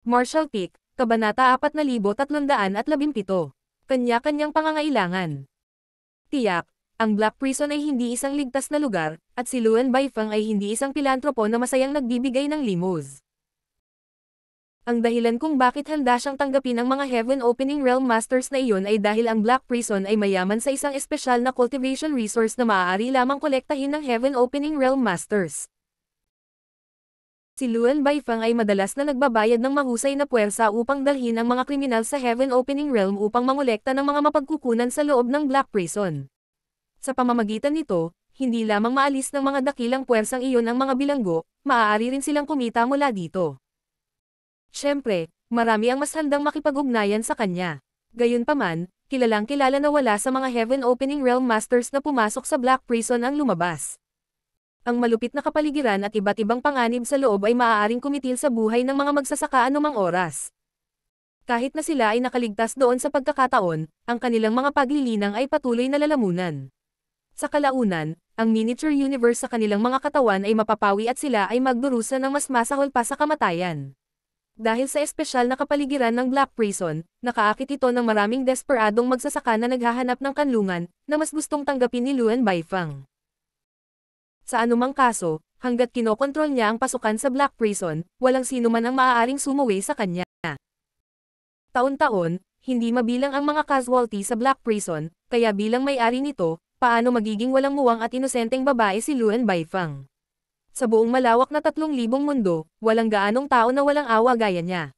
Martial Peak, Kabanata 4317. Kanya-kanyang pangangailangan. Tiyak, ang Black Prison ay hindi isang ligtas na lugar, at si Luan Baifeng ay hindi isang pilantropo na masayang nagbibigay ng limos. Ang dahilan kung bakit handa siyang tanggapin ang mga Heaven Opening Realm Masters na iyon ay dahil ang Black Prison ay mayaman sa isang espesyal na cultivation resource na maaari lamang kolektahin ng Heaven Opening Realm Masters. Si Luan Baifeng ay madalas na nagbabayad ng mahusay na puwersa upang dalhin ang mga kriminal sa Heaven Opening Realm upang mangolekta ng mga mapagkukunan sa loob ng Black Prison. Sa pamamagitan nito, hindi lamang maalis ng mga dakilang puwersang iyon ang mga bilanggo, maaari rin silang kumita mula dito. Siyempre, marami ang mas handang makipag-ugnayan sa kanya. Gayunpaman, kilalang-kilala na wala sa mga Heaven Opening Realm Masters na pumasok sa Black Prison ang lumabas. Ang malupit na kapaligiran at iba't ibang panganib sa loob ay maaaring kumitil sa buhay ng mga magsasaka anumang oras. Kahit na sila ay nakaligtas doon sa pagkakataon, ang kanilang mga paglilinang ay patuloy na lalamunan. Sa kalaunan, ang miniature universe sa kanilang mga katawan ay mapapawi at sila ay magdurusa ng mas masahol pa sa kamatayan. Dahil sa espesyal na kapaligiran ng Black Prison, nakaakit ito ng maraming desperadong magsasaka na naghahanap ng kanlungan, na mas gustong tanggapin ni Luan Baifeng. Sa anumang kaso, hanggat kinokontrol niya ang pasukan sa Black Prison, walang sino man ang maaaring sumuwi sa kanya. Taon-taon, hindi mabilang ang mga casualty sa Black Prison, kaya bilang may-ari nito, paano magiging walang muwang at inosenteng babae si Luan Baifeng? Sa buong malawak na 3,000 mundo, walang gaanong tao na walang awa gaya niya.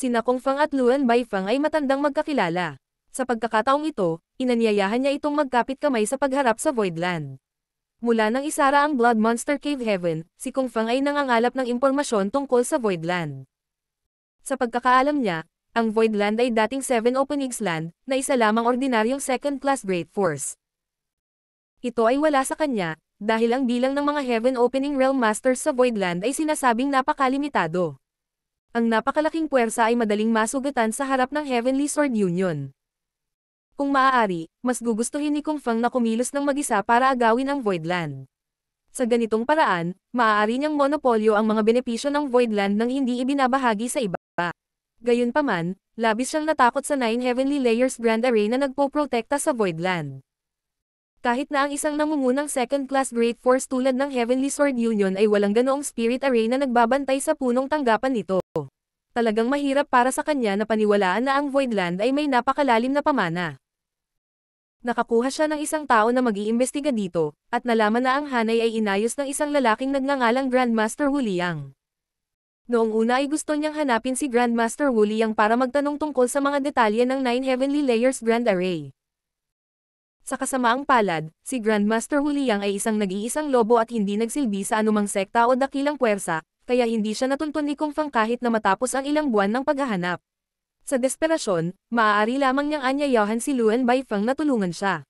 Sina Kong Feng at Luan Baifeng ay matandang magkakilala. Sa pagkakataong ito, inanyayahan niya itong magkapit kamay sa pagharap sa Voidland. Mula nang isara ang Blood Monster Cave Heaven, si Kong Feng ay nangangalap ng impormasyon tungkol sa Voidland. Sa pagkakaalam niya, ang Voidland ay dating Seven Openings Land, na isa lamang ordinaryong second-class Great Force. Ito ay wala sa kanya, dahil ang bilang ng mga Heaven Opening Realm Masters sa Voidland ay sinasabing napakalimitado. Ang napakalaking puwersa ay madaling masugatan sa harap ng Heavenly Sword Union. Kung maaari, mas gugustuhin ni Kong Feng na kumilos ng mag-isa para agawin ang Voidland. Sa ganitong paraan, maaari niyang monopolyo ang mga benepisyo ng Voidland nang hindi ibinabahagi sa iba. Gayunpaman, labis siyang natakot sa 9 Heavenly Layers Grand Array na nagpoprotekta sa Voidland. Kahit na ang isang nangungunang second-class Great Force tulad ng Heavenly Sword Union ay walang ganoong Spirit Array na nagbabantay sa punong tanggapan nito. Talagang mahirap para sa kanya na paniwalaan na ang Voidland ay may napakalalim na pamana. Nakakuha siya ng isang tao na mag-iimbestiga dito, at nalaman na ang hanay ay inayos ng isang lalaking nagngangalang Grandmaster Wu Liang. Noong una ay gusto niyang hanapin si Grandmaster Wu Liang para magtanong tungkol sa mga detalye ng 9 Heavenly Layers Grand Array. Sa kasamaang palad, si Grandmaster Wu Liang ay isang nag-iisang lobo at hindi nagsilbi sa anumang sekta o dakilang puwersa, kaya hindi siya natuntun ni Kong Feng kahit na matapos ang ilang buwan ng paghahanap. Sa desperasyon, maaari lamang niyang anyayahan si Luan Baifeng na tulungan siya.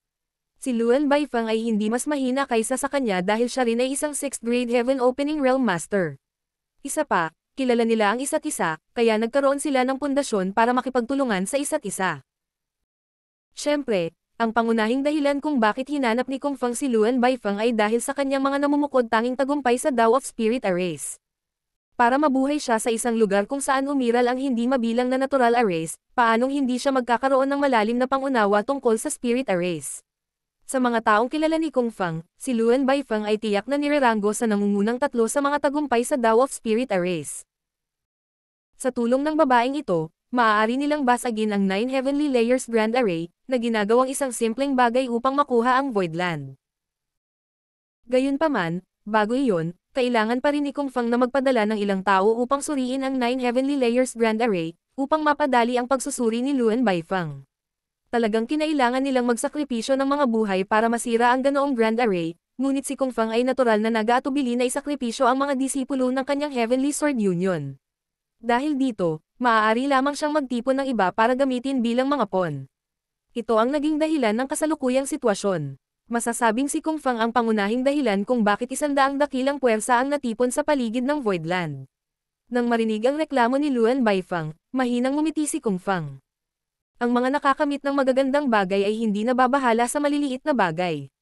Si Luan Baifeng ay hindi mas mahina kaysa sa kanya dahil siya rin ay isang 6th grade Heaven Opening Realm Master. Isa pa, kilala nila ang isa't isa, kaya nagkaroon sila ng pundasyon para makipagtulungan sa isa't isa. Siyempre, ang pangunahing dahilan kung bakit hinanap ni Kong Feng si Luan Baifeng ay dahil sa kanyang mga namumukod tanging tagumpay sa Tao of Spirit Arrays. Para mabuhay siya sa isang lugar kung saan umiral ang hindi mabilang na natural arrays, paanong hindi siya magkakaroon ng malalim na pangunawa tungkol sa Spirit Arrays? Sa mga taong kilala ni Kong Feng, si Luan Baifeng ay tiyak na nireranggo sa nangungunang 3 sa mga tagumpay sa Tao of Spirit Arrays. Sa tulong ng babaeng ito, maaari nilang basagin ang 9 Heavenly Layers Grand Array, na ginagawang isang simpleng bagay upang makuha ang Voidland. Gayunpaman, bago iyon, kailangan pa rin ni Kong Feng na magpadala ng ilang tao upang suriin ang 9 Heavenly Layers Grand Array, upang mapadali ang pagsusuri ni Luan Baifeng. Talagang kinailangan nilang magsakripisyo ng mga buhay para masira ang ganoong Grand Array, ngunit si Kong Feng ay natural na nag-aatubili na isakripisyo ang mga disipulo ng kanyang Heavenly Sword Union. Dahil dito, maaari lamang siyang magtipon ng iba para gamitin bilang mga pawn. Ito ang naging dahilan ng kasalukuyang sitwasyon. Masasabing si Kong Feng ang pangunahing dahilan kung bakit 100 dakilang puwersa ang natipon sa paligid ng Voidland. Nang marinig ang reklamo ni Luan Baifeng, mahinang ngumiti si Kong Feng. Ang mga nakakamit ng magagandang bagay ay hindi nababahala sa maliliit na bagay.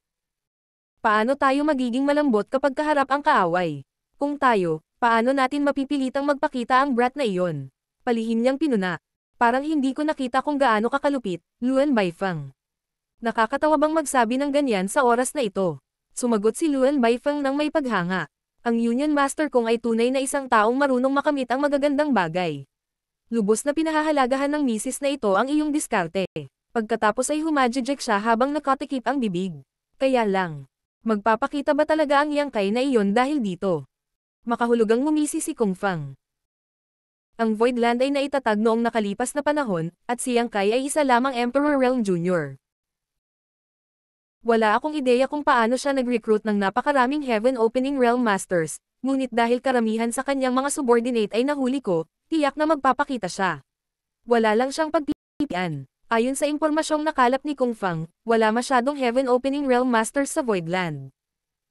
Paano tayo magiging malambot kapag kaharap ang kaaway? Kung tayo, paano natin mapipilitang magpakita ang brat na iyon? Palihim niyang pinuna. Parang hindi ko nakita kung gaano kakalupit, Luan Baifeng. Nakakatawa bang magsabi ng ganyan sa oras na ito? Sumagot si Luan Baifeng nang may paghanga. Ang Union Master Kong ay tunay na isang taong marunong makamit ang magagandang bagay. Lubos na pinahahalagahan ng misis na ito ang iyong diskarte. Pagkatapos ay humajijek siya habang nakatikip ang bibig. Kaya lang, magpapakita ba talaga ang Yang Kai na iyon dahil dito? Makahulugang ngumisi si Kung Fang. Ang Voidland ay naitatag noong nakalipas na panahon, at si Yang Kai ay isa lamang Emperor Realm Jr. Wala akong ideya kung paano siya nag-recruit ng napakaraming Heaven Opening Realm Masters, ngunit dahil karamihan sa kanyang mga subordinate ay nahuli ko, tiyak na magpapakita siya. Wala lang siyang pagpipilian. Ayon sa impormasyong nakalap ni Kung Fang, wala masyadong Heaven Opening Realm Masters sa Voidland.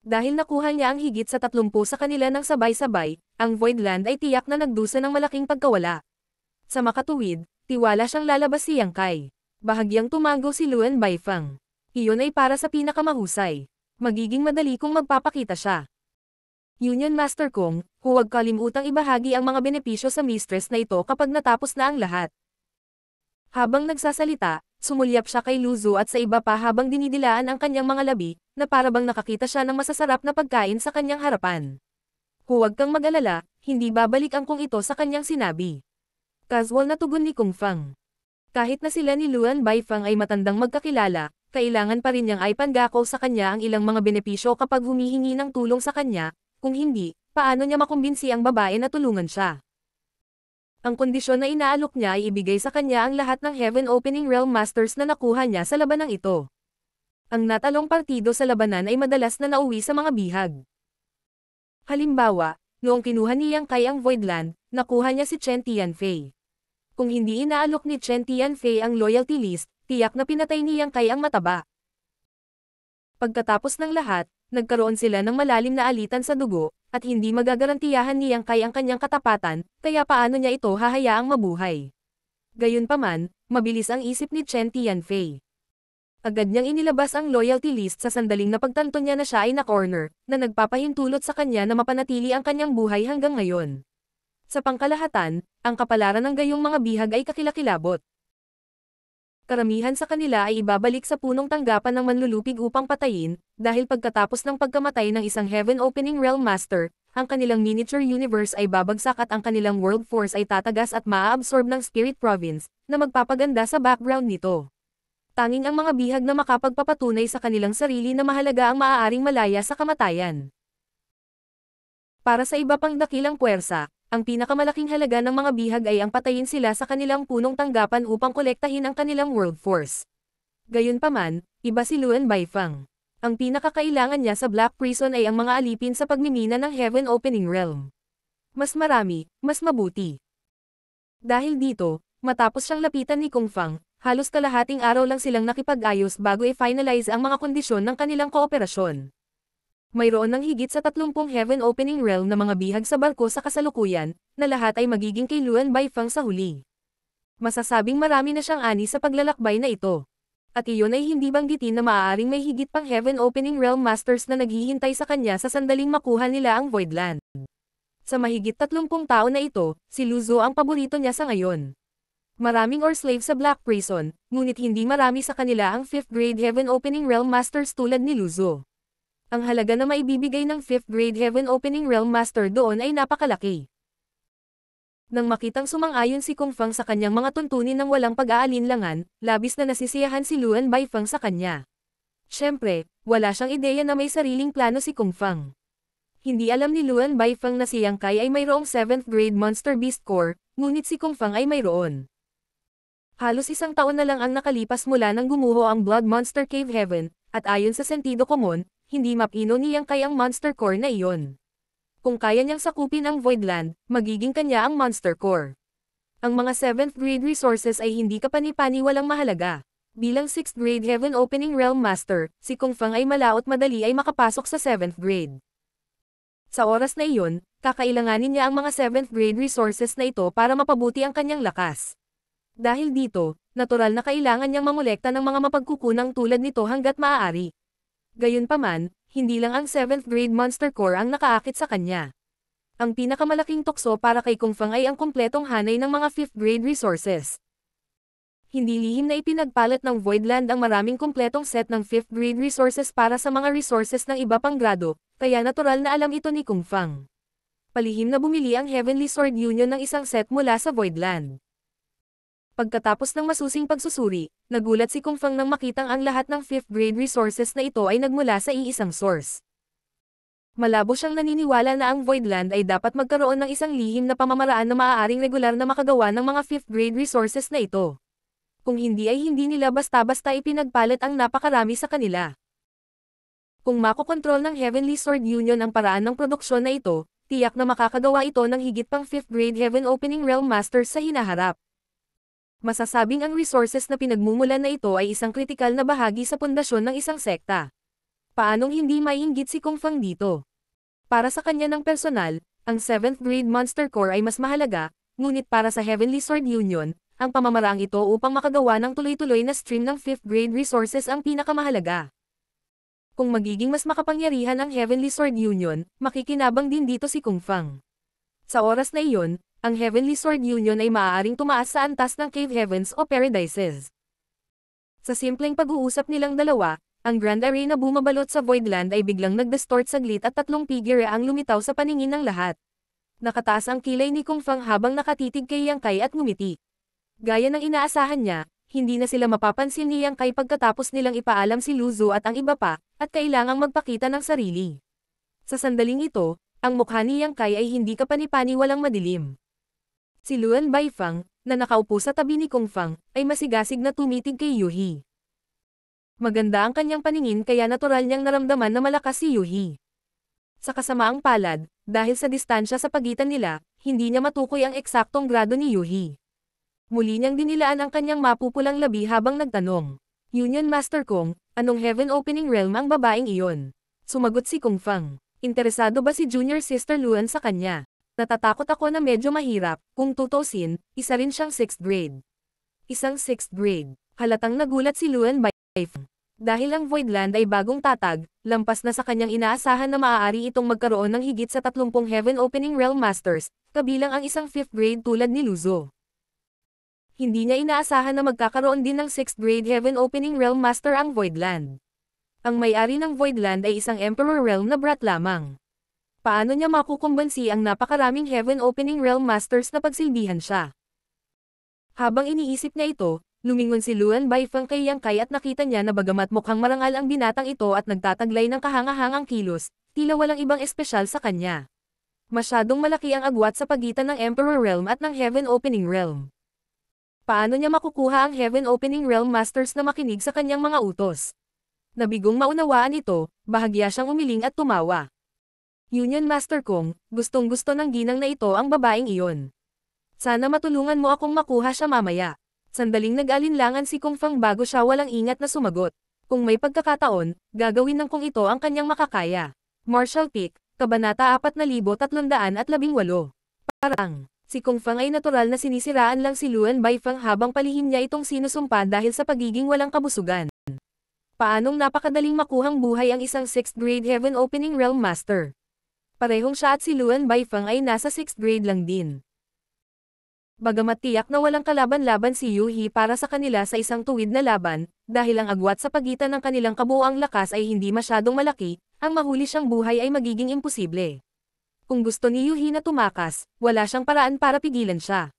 Dahil nakuha niya ang higit sa 30 sa kanila ng sabay-sabay, ang Voidland ay tiyak na nagdusa ng malaking pagkawala. Sa makatuwid, tiwala siyang lalabas si Yang Kai. Bahagyang tumango si Luan Baifeng. Iyon ay para sa pinakamahusay. Magiging madali kung magpapakita siya. Union Master Kong, huwag kalimutang ibahagi ang mga benepisyo sa mistress na ito kapag natapos na ang lahat. Habang nagsasalita, sumulyap siya kay Luzu at sa iba pa habang dinidilaan ang kanyang mga labi, na parabang nakakita siya ng masasarap na pagkain sa kanyang harapan. Huwag kang mag-alala, hindi babalik ang Kong ito sa kanyang sinabi. Casual na tugon ni Kung Fang. Kahit na sila ni Luan Baifeng ay matandang magkakilala, kailangan pa rin niyang ipangako sa kanya ang ilang mga benepisyo kapag humihingi ng tulong sa kanya, kung hindi, paano niya makumbinsi ang babae na tulungan siya. Ang kondisyon na inaalok niya ay ibigay sa kanya ang lahat ng Heaven Opening Realm Masters na nakuha niya sa labanang ito. Ang natalong partido sa labanan ay madalas na nauwi sa mga bihag. Halimbawa, noong kinuha ni Yang Kai ang Voidland, nakuha niya si Chen Tianfei. Kung hindi inaalok ni Chen Tianfei ang loyalty list, tiyak na pinatay ni Yang Kai ang mataba. Pagkatapos ng lahat, nagkaroon sila ng malalim na alitan sa dugo, at hindi magagarantiyahan ni Yang Kai ang kanyang katapatan, kaya paano niya ito hahayaang mabuhay. Gayunpaman, mabilis ang isip ni Chen Tianfei. Agad niyang inilabas ang loyalty list sa sandaling napagtanto niya na siya ay na-corner, na nagpapahintulot sa kanya na mapanatili ang kanyang buhay hanggang ngayon. Sa pangkalahatan, ang kapalaran ng gayong mga bihag ay kakilakilabot. Karamihan sa kanila ay ibabalik sa punong tanggapan ng manlulupig upang patayin, dahil pagkatapos ng pagkamatay ng isang Heaven Opening Realm Master, ang kanilang miniature universe ay babagsak at ang kanilang world force ay tatagas at maa-absorb ng Spirit Province, na magpapaganda sa background nito. Tanging ang mga bihag na makapagpapatunay sa kanilang sarili na mahalaga ang maaaring malaya sa kamatayan. Para sa iba pang dakilang puwersa, ang pinakamalaking halaga ng mga bihag ay ang patayin sila sa kanilang punong tanggapan upang kolektahin ang kanilang world force. Gayunpaman, iba si Luan Baifeng. Ang pinakakailangan niya sa Black Prison ay ang mga alipin sa pagmimina ng Heaven Opening Realm. Mas marami, mas mabuti. Dahil dito, matapos siyang lapitan ni Kung Fang, halos kalahating araw lang silang nakipag-ayos bago i-finalize ang mga kondisyon ng kanilang kooperasyon. Mayroon ng higit sa 30 Heaven Opening Realm na mga bihag sa barko sa kasalukuyan, na lahat ay magiging kay Luan Baifeng sa huli. Masasabing marami na siyang ani sa paglalakbay na ito. At iyon ay hindi banggitin na maaaring may higit pang Heaven Opening Realm Masters na naghihintay sa kanya sa sandaling makuha nila ang Voidland. Sa mahigit 30 taon na ito, si Luzu ang paborito niya sa ngayon. Maraming or-slave sa Black Prison, ngunit hindi marami sa kanila ang 5th grade Heaven Opening Realm Masters tulad ni Luzu. Ang halaga na maibibigay ng 5th grade Heaven Opening Realm Master doon ay napakalaki. Nang makitang sumang-ayon si Kung Fang sa kanyang mga tuntunin ng walang pag-aalinlangan, labis na nasisiyahan si Luan Baifeng sa kanya. Siyempre, wala siyang ideya na may sariling plano si Kung Fang. Hindi alam ni Luan Baifeng na si Yang Kai ay mayroong 7th grade Monster Beast Core, ngunit si Kung Fang ay mayroon. Halos isang taon na lang ang nakalipas mula nang gumuho ang Blood Monster Cave Heaven, at ayon sa sentido komon, hindi mapino ni Yang Kai ang Monster Core na iyon. Kung kaya niyang sakupin ang Voidland, magiging kanya ang Monster Core. Ang mga 7th grade resources ay hindi kapani-paniwalang mahalaga. Bilang 6th grade Heaven Opening Realm Master, si Kung Fang ay malaot madali ay makapasok sa 7th grade. Sa oras na iyon, kakailanganin niya ang mga 7th grade resources na ito para mapabuti ang kanyang lakas. Dahil dito, natural na kailangan niyang mamolekta ng mga mapagkukunang tulad nito hanggat maaari. Gayunpaman, hindi lang ang 7th grade Monster Core ang nakaakit sa kanya. Ang pinakamalaking tukso para kay Kung Fang ay ang kumpletong hanay ng mga 5th grade resources. Hindi lihim na ipinagpalit ng Voidland ang maraming kumpletong set ng 5th grade resources para sa mga resources ng iba pang grado, kaya natural na alam ito ni Kung Fang. Palihim na bumili ang Heavenly Sword Union ng isang set mula sa Voidland. Pagkatapos ng masusing pagsusuri, nagulat si Kung Fang nang makitang ang lahat ng 5th grade resources na ito ay nagmula sa iisang source. Malabo siyang naniniwala na ang Voidland ay dapat magkaroon ng isang lihim na pamamaraan na maaaring regular na makagawa ng mga 5th grade resources na ito. Kung hindi ay hindi nila basta-basta ipinagpalit ang napakarami sa kanila. Kung makokontrol ng Heavenly Sword Union ang paraan ng produksyon na ito, tiyak na makakagawa ito ng higit pang 5th grade Heaven Opening Realm Masters sa hinaharap. Masasabing ang resources na pinagmumulan na ito ay isang kritikal na bahagi sa pundasyon ng isang sekta. Paanong hindi maiinggit si Kung Fang dito? Para sa kanya ng personal, ang 7th grade Monster Core ay mas mahalaga, ngunit para sa Heavenly Sword Union, ang pamamaraang ito upang makagawa ng tuloy-tuloy na stream ng 5th grade resources ang pinakamahalaga. Kung magiging mas makapangyarihan ang Heavenly Sword Union, makikinabang din dito si Kung Fang. Sa oras na iyon, ang Heavenly Sword Union ay maaaring tumaas sa antas ng Cave Heavens o Paradises. Sa simpleng pag-uusap nilang dalawa, ang Grand Arena bumabalot sa Voidland ay biglang nag-distort saglit at 3 figure ang lumitaw sa paningin ng lahat. Nakataas ang kilay ni Kung Fang habang nakatitig kay Yang Kai at ngumiti. Gaya ng inaasahan niya, hindi na sila mapapansin ni Yang Kai pagkatapos nilang ipaalam si Lu Zu at ang iba pa, at kailangang magpakita ng sarili. Sa sandaling ito, ang mukha ni Yang Kai ay hindi kapani-pani walang madilim. Si Luan Baifang, na nakaupo sa tabi ni Kung Fang, ay masigasig na tumitig kay Yuhi. Maganda ang kanyang paningin kaya natural niyang naramdaman na malakas si Yuhi. Sa kasamaang palad, dahil sa distansya sa pagitan nila, hindi niya matukoy ang eksaktong grado ni Yuhi. Muli niyang dinilaan ang kanyang mapupulang labi habang nagtanong. Union Master Kung, anong Heaven Opening Realm ang babaeng iyon? Sumagot si Kung Fang. Interesado ba si Junior Sister Luan sa kanya? Natatakot ako na medyo mahirap, kung tutusin, isa rin siyang 6th grade. Isang 6th grade. Halatang nagulat si Luan Baifang. Dahil ang Voidland ay bagong tatag, lampas na sa kanyang inaasahan na maaari itong magkaroon ng higit sa 30 Heaven Opening Realm Masters, kabilang ang isang 5th grade tulad ni Lu Zu. Hindi niya inaasahan na magkakaroon din ng 6th grade Heaven Opening Realm Master ang Voidland. Ang may-ari ng Voidland ay isang Emperor Realm na brat lamang. Paano niya makukumbansi ang napakaraming Heaven Opening Realm Masters na pagsilbihan siya? Habang iniisip niya ito, lumingon si Luan Baifang kay Yang Kai at nakita niya na bagamat mukhang marangal ang binatang ito at nagtataglay ng kahangahangang kilos, tila walang ibang espesyal sa kanya. Masyadong malaki ang agwat sa pagitan ng Emperor Realm at ng Heaven Opening Realm. Paano niya makukuha ang Heaven Opening Realm Masters na makinig sa kanyang mga utos? Nabigong maunawaan ito, bahagya siyang umiling at tumawa. Union Master Kung, gustong-gusto ng ginang na ito ang babaeng iyon. Sana matulungan mo akong makuha siya mamaya. Sandaling nag-alinlangan si Kung Fang bago siya walang ingat na sumagot. Kung may pagkakataon, gagawin ng kung ito ang kanyang makakaya. Martial Peak, Kabanata 4318. Parang, si Kung Fang ay natural na sinisiraan lang si Luan Baifang habang palihim niya itong sinusumpa dahil sa pagiging walang kabusugan. Paanong napakadaling makuhang buhay ang isang 6th grade Heaven Opening Realm Master? Parehong siya at si Luan Baifang ay nasa 6th grade lang din. Bagamat tiyak na walang kalaban-laban si Yuhi para sa kanila sa isang tuwid na laban, dahil ang agwat sa pagitan ng kanilang kabuoang lakas ay hindi masyadong malaki, ang mahuli siyang buhay ay magiging imposible. Kung gusto ni Yuhi na tumakas, wala siyang paraan para pigilan siya.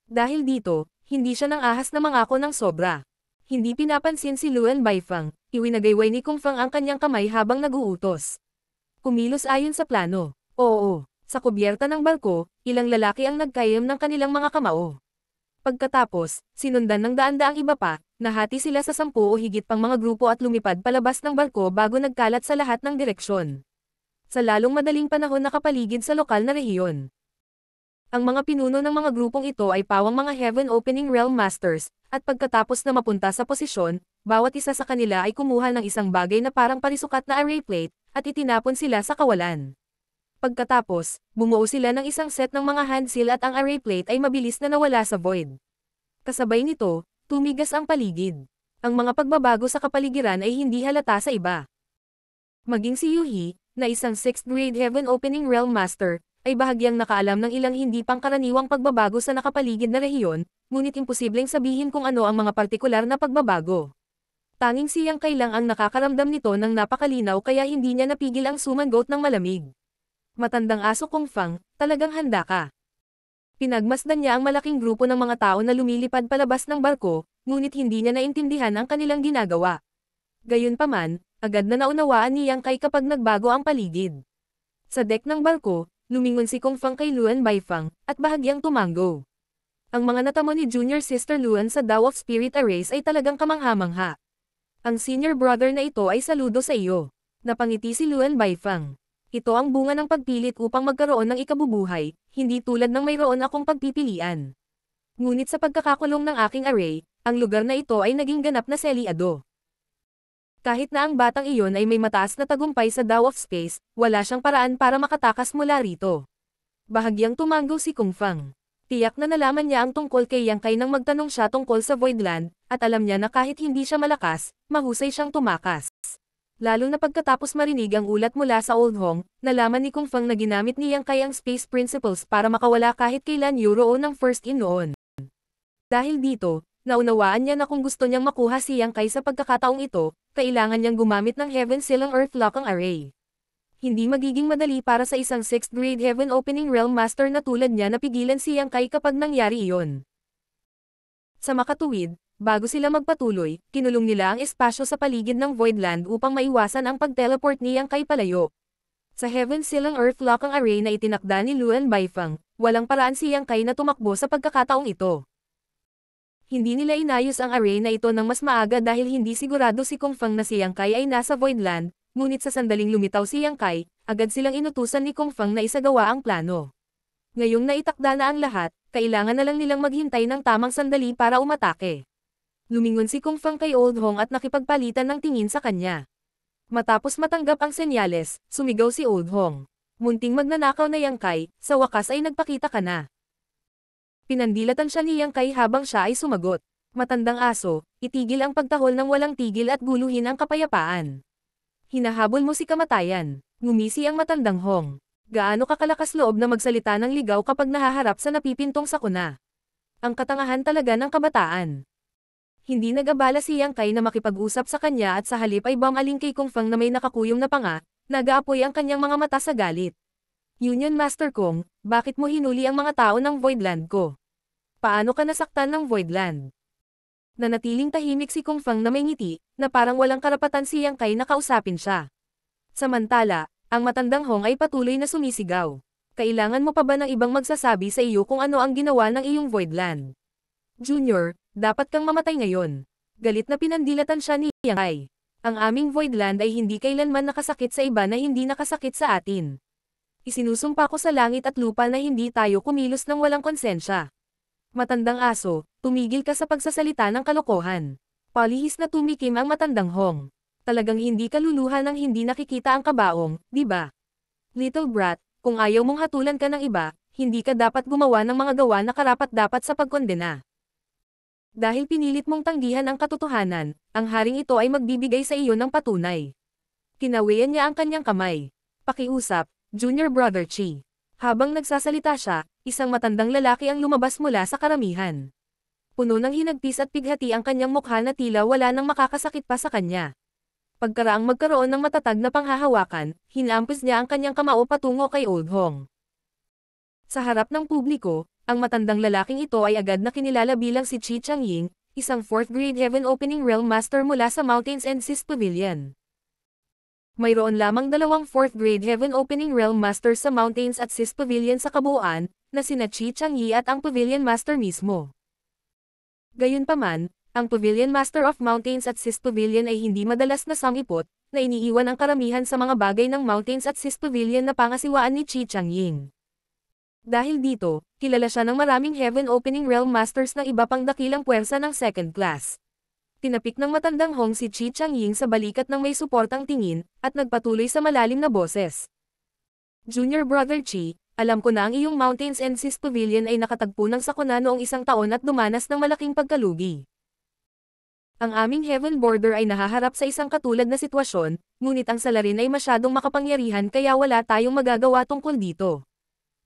Dahil dito, hindi siya nang ahas na mangako ng sobra. Hindi pinapansin si Luan Baifang, iwinagayway ni Kung Fang ang kanyang kamay habang naguutos. Kumilos ayon sa plano. Oo. Sa kubyerta ng barko, ilang lalaki ang nagkayam ng kanilang mga kamao. Pagkatapos, sinundan ng daan-daang iba pa, nahati sila sa 10 o higit pang mga grupo at lumipad palabas ng barko bago nagkalat sa lahat ng direksyon. Sa lalong madaling panahon nakapaligid sa lokal na rehiyon. Ang mga pinuno ng mga grupong ito ay pawang mga Heaven Opening Realm Masters, at pagkatapos na mapunta sa posisyon, bawat isa sa kanila ay kumuha ng isang bagay na parang parisukat na array plate, at itinapon sila sa kawalan. Pagkatapos, bumuo sila ng isang set ng mga hand seal at ang array plate ay mabilis na nawala sa void. Kasabay nito, tumigas ang paligid. Ang mga pagbabago sa kapaligiran ay hindi halata sa iba. Maging si Yuhi, na isang 6th grade Heaven Opening Realm Master, ay bahagyang nakaalam ng ilang hindi pangkaraniwang pagbabago sa nakapaligid na rehiyon, ngunit imposibleng sabihin kung ano ang mga partikular na pagbabago. Tanging si Yang Kai lang ang nakakaramdam nito ng napakalinaw kaya hindi niya napigil ang sumagot ng malamig. Matandang aso Kung Fang, talagang handa ka. Pinagmasdan niya ang malaking grupo ng mga tao na lumilipad palabas ng barko, ngunit hindi niya naintindihan ang kanilang ginagawa. Gayunpaman, agad na naunawaan ni Yang Kai kapag nagbago ang paligid. Sa deck ng barko, lumingon si Kung Fang kay Luan Baifang, at bahagyang tumango. Ang mga natamo ni Junior Sister Luan sa Tao of Spirit Arrays ay talagang kamangha-mangha. Ang senior brother na ito ay saludo sa iyo. Napangiti si Luan Baifang. Ito ang bunga ng pagpilit upang magkaroon ng ikabubuhay, hindi tulad ng mayroon akong pagpipilian. Ngunit sa pagkakakulong ng aking array, ang lugar na ito ay naging ganap na selyado. Kahit na ang batang iyon ay may mataas na tagumpay sa Tao of Space, wala siyang paraan para makatakas mula rito. Bahagyang tumango si Kung Fang. Tiyak na nalaman niya ang tungkol kay Yang Kai nang magtanong siya tungkol sa Voidland, at alam niya na kahit hindi siya malakas, mahusay siyang tumakas. Lalo na pagkatapos marinig ang ulat mula sa Old Hong, nalaman ni Kung Fang na ginamit ni Yang Kai ang Space Principles para makawala kahit kailan Euroon ng First In noon. Dahil dito, naunawaan niya na kung gusto niyang makuha si Yang Kai sa pagkakataong ito, kailangan niyang gumamit ng Heaven Silang Earth Locking Array. Hindi magiging madali para sa isang 6th grade Heaven Opening Realm Master na tulad niya na pigilan si Yang Kai kapag nangyari iyon. Sa makatuwid, bago sila magpatuloy, kinulong nila ang espasyo sa paligid ng Voidland upang maiwasan ang pag-teleport ni Yang Kai palayo. Sa Heaven Silang Earth Locking Array na itinakda ni Luan Baifang, walang paraan si Yang Kai na tumakbo sa pagkakataong ito. Hindi nila inayos ang array na ito ng mas maaga dahil hindi sigurado si Kung Fang na si Yang Kai ay nasa Voidland, ngunit sa sandaling lumitaw si Yang Kai, agad silang inutusan ni Kung Fang na isagawa ang plano. Ngayong naitakda na ang lahat, kailangan na lang nilang maghintay ng tamang sandali para umatake. Lumingon si Kung Fang kay Old Hong at nakipagpalitan ng tingin sa kanya. Matapos matanggap ang senyales, sumigaw si Old Hong. Munting magnanakaw na Yang Kai, sa wakas ay nagpakita ka na. Pinandilatan siya ni Yang Kai habang siya ay sumagot. Matandang aso, itigil ang pagtahol ng walang tigil at guluhin ang kapayapaan. Hinahabol mo si kamatayan. Ngumisi ang matandang Hong. Gaano kakalakas loob na magsalita ng ligaw kapag nahaharap sa napipintong sakuna. Ang katangahan talaga ng kabataan. Hindi nag-abala si Yang Kai na makipag-usap sa kanya at sa halip ay bamaling kay Kung Fang na may nakakuyong na panga, nag-aapoy ang kanyang mga mata sa galit. Union Master Kong, bakit mo hinuli ang mga tao ng Voidland ko? Paano ka nasaktan ng Voidland? Nanatiling tahimik si Kung Fang na may ngiti, na parang walang karapatan si Yang Kai na kausapin siya. Samantala, ang matandang Hong ay patuloy na sumisigaw. Kailangan mo pa ba ng ibang magsasabi sa iyo kung ano ang ginawa ng iyong Voidland? Junior, dapat kang mamatay ngayon. Galit na pinandilatan siya ni Yang Kai. Ang aming Voidland ay hindi kailanman nakasakit sa iba na hindi nakasakit sa atin. Isinusumpa ko sa langit at lupa na hindi tayo kumilos ng walang konsensya. Matandang aso, tumigil ka sa pagsasalita ng kalokohan. Palihis na tumikim ang matandang Hong. Talagang hindi ka luluha nang hindi nakikita ang kabaong, di ba? Little brat, kung ayaw mong hatulan ka ng iba, hindi ka dapat gumawa ng mga gawa na karapat-dapat sa pagkondena. Dahil pinilit mong tanggihan ang katotohanan, ang haring ito ay magbibigay sa iyo ng patunay. Kinawian niya ang kanyang kamay. Pakiusap, Junior Brother Chi. Habang nagsasalita siya, isang matandang lalaki ang lumabas mula sa karamihan. Puno ng hinagpis at pighati ang kanyang mukha na tila wala nang makakasakit pa sa kanya. Pagkaraang magkaroon ng matatag na panghahawakan, hinampis niya ang kanyang kamao patungo kay Old Hong. Sa harap ng publiko, ang matandang lalaking ito ay agad na kinilala bilang si Chi Changying, isang 4th grade Heaven Opening Realm Master mula sa Mountains and Seas Pavilion. Mayroon lamang 2 4th grade Heaven Opening Realm Masters sa Mountains at Seas Pavilion sa kabuuan, na sina Chi Changyi at ang Pavilion Master mismo. Gayunpaman, ang Pavilion Master of Mountains at Seas Pavilion ay hindi madalas na sangipot, na iniiwan ang karamihan sa mga bagay ng Mountains at Seas Pavilion na pangasiwaan ni Chi Changying. Dahil dito, kilala siya ng maraming Heaven Opening Realm Masters ng iba pang dakilang puwersa ng 2nd class. Tinapik ng matandang Hong si Chi Changying sa balikat ng may suportang tingin, at nagpatuloy sa malalim na boses. Junior Brother Chi, alam ko na ang iyong Mountains and Seas Pavilion ay nakatagpo ng sakuna noong 1 taon at dumanas ng malaking pagkalugi. Ang aming Heaven Border ay nahaharap sa isang katulad na sitwasyon, ngunit ang salarin ay masyadong makapangyarihan kaya wala tayong magagawa tungkol dito.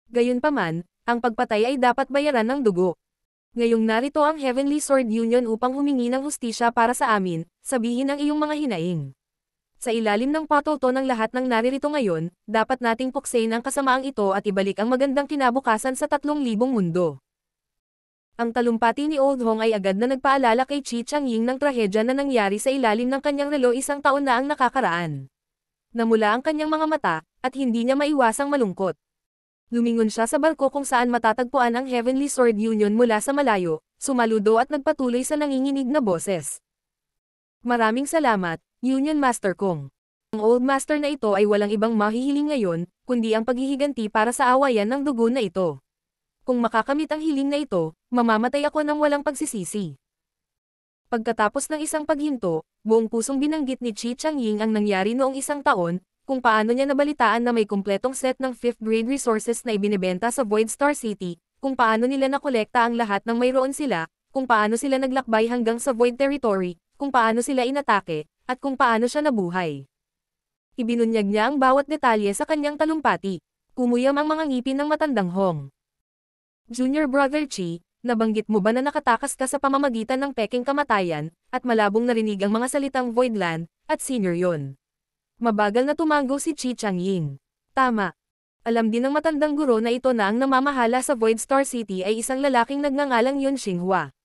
Gayunpaman, ang pagpatay ay dapat bayaran ng dugo. Ngayong narito ang Heavenly Sword Union upang humingi ng hustisya para sa amin, sabihin ang iyong mga hinaing. Sa ilalim ng patuto ng lahat ng naririto ngayon, dapat nating puksain ang kasamaang ito at ibalik ang magandang kinabukasan sa 3,000 mundo. Ang talumpati ni Old Hong ay agad na nagpaalala kay Chi Changying ng trahedya na nangyari sa ilalim ng kanyang relo 1 taon na ang nakakaraan. Namula ang kanyang mga mata, at hindi niya maiwasang malungkot. Lumingon siya sa barko kung saan matatagpuan ang Heavenly Sword Union mula sa malayo, sumaludo at nagpatuloy sa nanginginig na boses. Maraming salamat, Union Master Kong. Ang Old Master na ito ay walang ibang mahihiling ngayon, kundi ang paghihiganti para sa awayan ng dugo na ito. Kung makakamit ang hiling na ito, mamamatay ako ng walang pagsisisi. Pagkatapos ng isang paghinto, buong pusong binanggit ni Chi Changying ang nangyari noong 1 taon, kung paano niya nabalitaan na may kumpletong set ng 5th grade resources na ibinebenta sa Void Star City, kung paano nila nakolekta ang lahat ng mayroon sila, kung paano sila naglakbay hanggang sa Void Territory, kung paano sila inatake, at kung paano siya nabuhay. Ibinunyag niya ang bawat detalye sa kanyang talumpati. Kumuyam ang mga ngipin ng matandang Hong. Junior Brother Chi, nabanggit mo ba na nakatakas ka sa pamamagitan ng peking kamatayan, at malabong narinig ang mga salitang Voidland, at senior yon? Mabagal na tumango si Chi Changying. Tama. Alam din ng matandang guro na ito na ang namamahala sa Void Star City ay isang lalaking nagngangalang Yun Xinghua.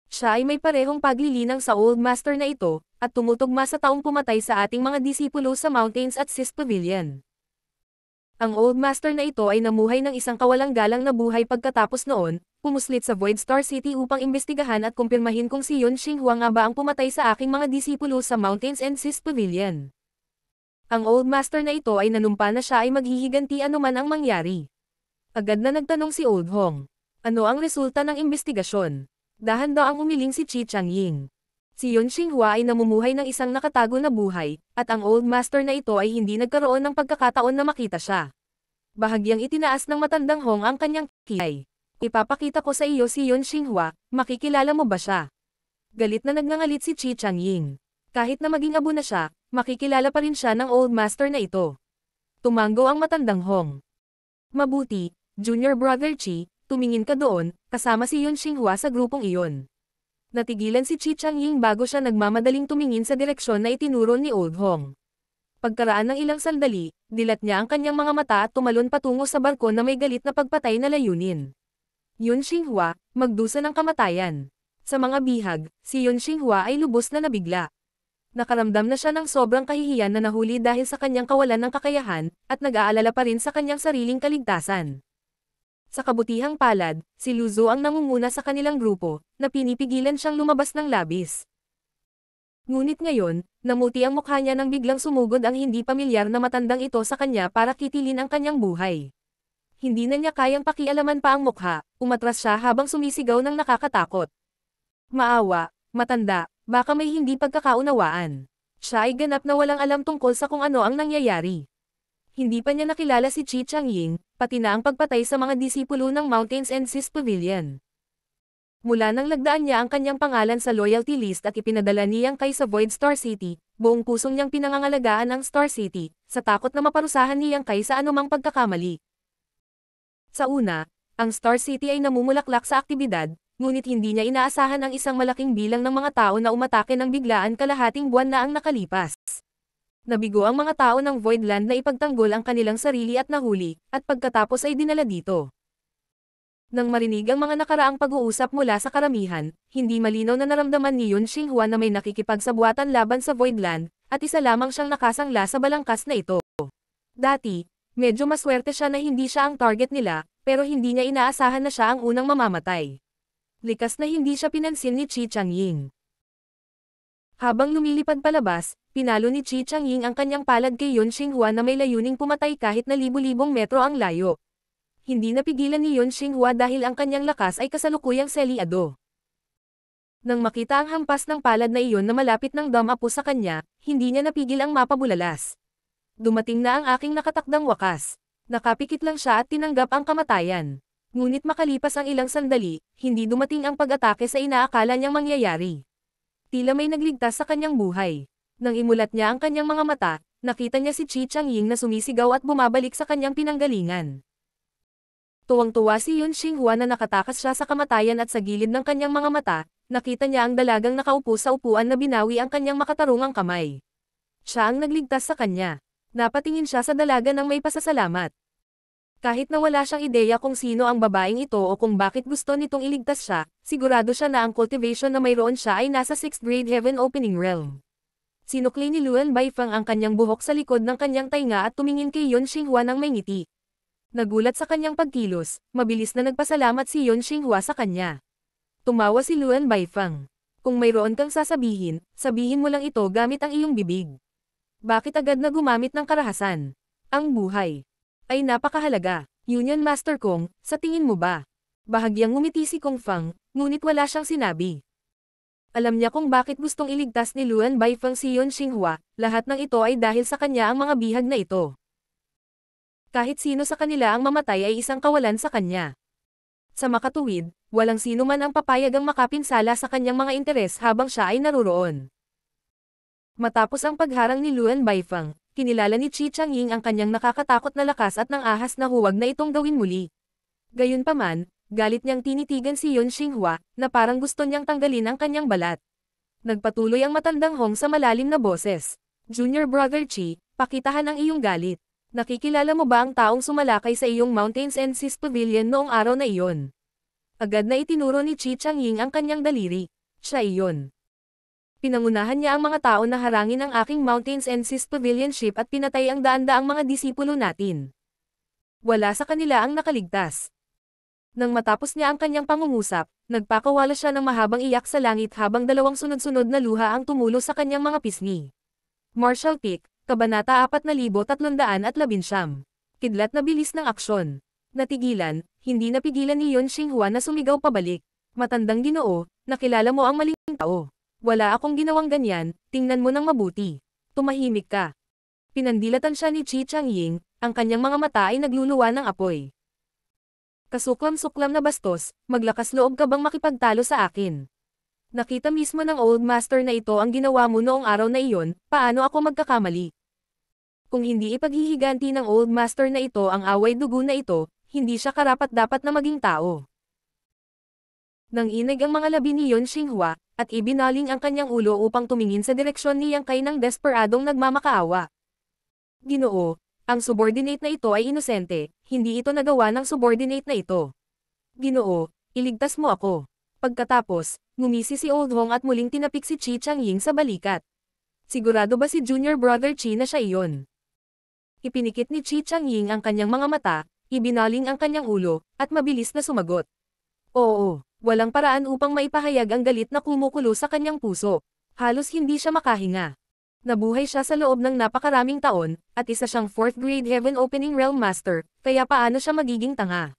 Siya ay may parehong paglilinang sa Old Master na ito, at tumutugma sa taong pumatay sa ating mga disipulo sa Mountains at Sis Pavilion. Ang Old Master na ito ay namuhay ng isang kawalang-galang na buhay pagkatapos noon, pumuslit sa Void Star City upang imbestigahan at kumpirmahin kung si Yun Xinghua nga ba ang pumatay sa aking mga disipulo sa Mountains and Sis Pavilion. Ang Old Master na ito ay nanumpa na siya ay maghihiganti anuman ang mangyari. Agad na nagtanong si Old Hong. Ano ang resulta ng imbestigasyon? Dahan-daang umiling si Chi Changying. Si Yun Xinghua ay namumuhay ng isang nakatago na buhay, at ang Old Master na ito ay hindi nagkaroon ng pagkakataon na makita siya. Bahagyang itinaas ng matandang Hong ang kanyang kilay. Ipapakita ko sa iyo si Yun Xinghua, makikilala mo ba siya? Galit na nagngangalit si Chi Changying. Kahit na maging abo na siya, makikilala pa rin siya ng Old Master na ito. Tumango ang matandang Hong. Mabuti, Junior Brother Chi, tumingin ka doon, kasama si Yun Xinghua sa grupong iyon. Natigilan si Chi Changying bago siya nagmamadaling tumingin sa direksyon na itinuro ni Old Hong. Pagkaraan ng ilang sandali, dilat niya ang kanyang mga mata at tumalon patungo sa barko na may galit na pagpatay na layunin. Yun Xinghua, magdusa ng kamatayan. Sa mga bihag, si Yun Xinghua ay lubos na nabigla. Nakaramdam na siya ng sobrang kahihiyan na nahuli dahil sa kanyang kawalan ng kakayahan, at nag-aalala pa rin sa kanyang sariling kaligtasan. Sa kabutihang palad, si Lu Zhou ang nangunguna sa kanilang grupo, na pinipigilan siyang lumabas ng labis. Ngunit ngayon, namuti ang mukha niya nang biglang sumugod ang hindi pamilyar na matandang ito sa kanya para kitilin ang kanyang buhay. Hindi na niya kayang pakialaman pa ang mukha, umatras siya habang sumisigaw ng nakakatakot. Maawa, matanda, baka may hindi pagkakaunawaan. Siya ay ganap na walang alam tungkol sa kung ano ang nangyayari. Hindi pa niya nakilala si Chi Changying, pati na ang pagpatay sa mga disipulo ng Mountains and Sis Pavilion. Mula nang lagdaan niya ang kanyang pangalan sa loyalty list at ipinadala niyang kay sa Void Star City, buong pusong niyang pinangangalagaan ang Star City, sa takot na maparusahan niyang kay sa anumang pagkakamali. Sa una, ang Star City ay namumulaklak sa aktibidad, ngunit hindi niya inaasahan ang isang malaking bilang ng mga tao na umatake ng biglaan kalahating buwan na ang nakalipas. Nabigo ang mga tao ng Voidland na ipagtanggol ang kanilang sarili at nahuli, at pagkatapos ay dinala dito. Nang marinig ang mga nakaraang pag-uusap mula sa karamihan, hindi malinaw na naramdaman ni Yun Xinghua na may nakikipagsabuatan laban sa Voidland, at isa lamang siyang nakasangla sa balangkas na ito. Dati, medyo maswerte siya na hindi siya ang target nila, pero hindi niya inaasahan na siya ang unang mamamatay. Likas na hindi siya pinansin ni Chi Changying. Habang lumilipad palabas, pinalo ni Chi Changying ang kanyang palad kay Yun Xinghua na may layuning pumatay kahit na libu-libong metro ang layo. Hindi napigilan ni Yun Xinghua dahil ang kanyang lakas ay kasalukuyang seliado. Nang makita ang hampas ng palad na iyon na malapit ng dumapo sa kanya, hindi niya napigil ang mapabulalas. Dumating na ang aking nakatakdang wakas. Nakapikit lang siya at tinanggap ang kamatayan. Ngunit makalipas ang ilang sandali, hindi dumating ang pag-atake sa inaakala niyang mangyayari. Tila may nagligtas sa kanyang buhay. Nang imulat niya ang kanyang mga mata, nakita niya si Chi Changying na sumisigaw at bumabalik sa kanyang pinanggalingan. Tuwang-tuwa si Yun Xinghua na nakatakas siya sa kamatayan at sa gilid ng kanyang mga mata, nakita niya ang dalagang nakaupo sa upuan na binawi ang kanyang makatarungang kamay. Siya ang nagligtas sa kanya. Napatingin siya sa dalaga ng may pasasalamat. Kahit na wala siyang ideya kung sino ang babaeng ito o kung bakit gusto nitong iligtas siya, sigurado siya na ang cultivation na mayroon siya ay nasa 6th grade heaven opening realm. Sinukli ni Luan Baifeng ang kanyang buhok sa likod ng kanyang tainga at tumingin kay Yun Xinghua ng may ngiti. Nagulat sa kanyang pagkilos, mabilis na nagpasalamat si Yun Xinghua sa kanya. Tumawa si Luan Baifeng. Kung mayroon kang sasabihin, sabihin mo lang ito gamit ang iyong bibig. Bakit agad na gumamit ng karahasan? Ang buhay ay napakahalaga. Union Master Kong, sa tingin mo ba? Bahagyang ngumiti si Kong Feng, ngunit wala siyang sinabi. Alam niya kung bakit gustong iligtas ni Luan Baifeng si Yun Xinghua, lahat ng ito ay dahil sa kanya ang mga bihag na ito. Kahit sino sa kanila ang mamatay ay isang kawalan sa kanya. Sa makatuwid, walang sino man ang papayagang makapinsala sa kanyang mga interes habang siya ay naruroon. Matapos ang pagharang ni Luan Baifeng, kinilala ni Qi Changying ang kanyang nakakatakot na lakas at ng ahas na huwag na itong gawin muli. Gayunpaman, galit niyang tinitigan si Yun Xinghua, na parang gusto niyang tanggalin ang kanyang balat. Nagpatuloy ang matandang Hong sa malalim na boses. Junior Brother Qi, pakitahan ang iyong galit. Nakikilala mo ba ang taong sumalakay sa iyong Mountains and Seas Pavilion noong araw na iyon? Agad na itinuro ni Qi Changying ang kanyang daliri. Siya iyon. Pinangunahan niya ang mga tao na harangin ang aking Mountains and Seas Pavilion ship at pinatay ang daan-daang mga disipulo natin. Wala sa kanila ang nakaligtas. Nang matapos niya ang kanyang pangungusap, nagpakawala siya ng mahabang iyak sa langit habang dalawang sunod-sunod na luha ang tumulo sa kanyang mga pisngi. Marshall Peak, Kabanata 4319. Kidlat na bilis ng aksyon. Natigilan, hindi napigilan ni Yun Xinghua na sumigaw pabalik. Matandang Ginoo, nakilala mo ang maling tao. Wala akong ginawang ganyan, tingnan mo ng mabuti. Tumahimik ka. Pinandilatan siya ni Qi Changying, ang kanyang mga mata ay nagluluwa ng apoy. Kasuklam-suklam na bastos, maglakas loob ka bang makipagtalo sa akin? Nakita mismo ng Old Master na ito ang ginawa mo noong araw na iyon, paano ako magkakamali? Kung hindi ipaghihiganti ng Old Master na ito ang away dugo na ito, hindi siya karapat-dapat na maging tao. Nang inig ang mga labi ni Yun Xinghua, at ibinaling ang kanyang ulo upang tumingin sa direksyon ni Yang Kai ng desperadong nagmamakaawa. Ginoo, ang subordinate na ito ay inosente, hindi ito nagawa ng subordinate na ito. Ginoo, iligtas mo ako. Pagkatapos, ngumisi si Old Hong at muling tinapik si Qi Changying sa balikat. Sigurado ba si Junior Brother Qi na siya iyon? Ipinikit ni Qi Changying ang kanyang mga mata, ibinaling ang kanyang ulo, at mabilis na sumagot. Oo, walang paraan upang maipahayag ang galit na kumukulo sa kanyang puso. Halos hindi siya makahinga. Nabuhay siya sa loob ng napakaraming taon, at isa siyang 4th grade Heaven Opening Realm Master, kaya paano siya magiging tanga?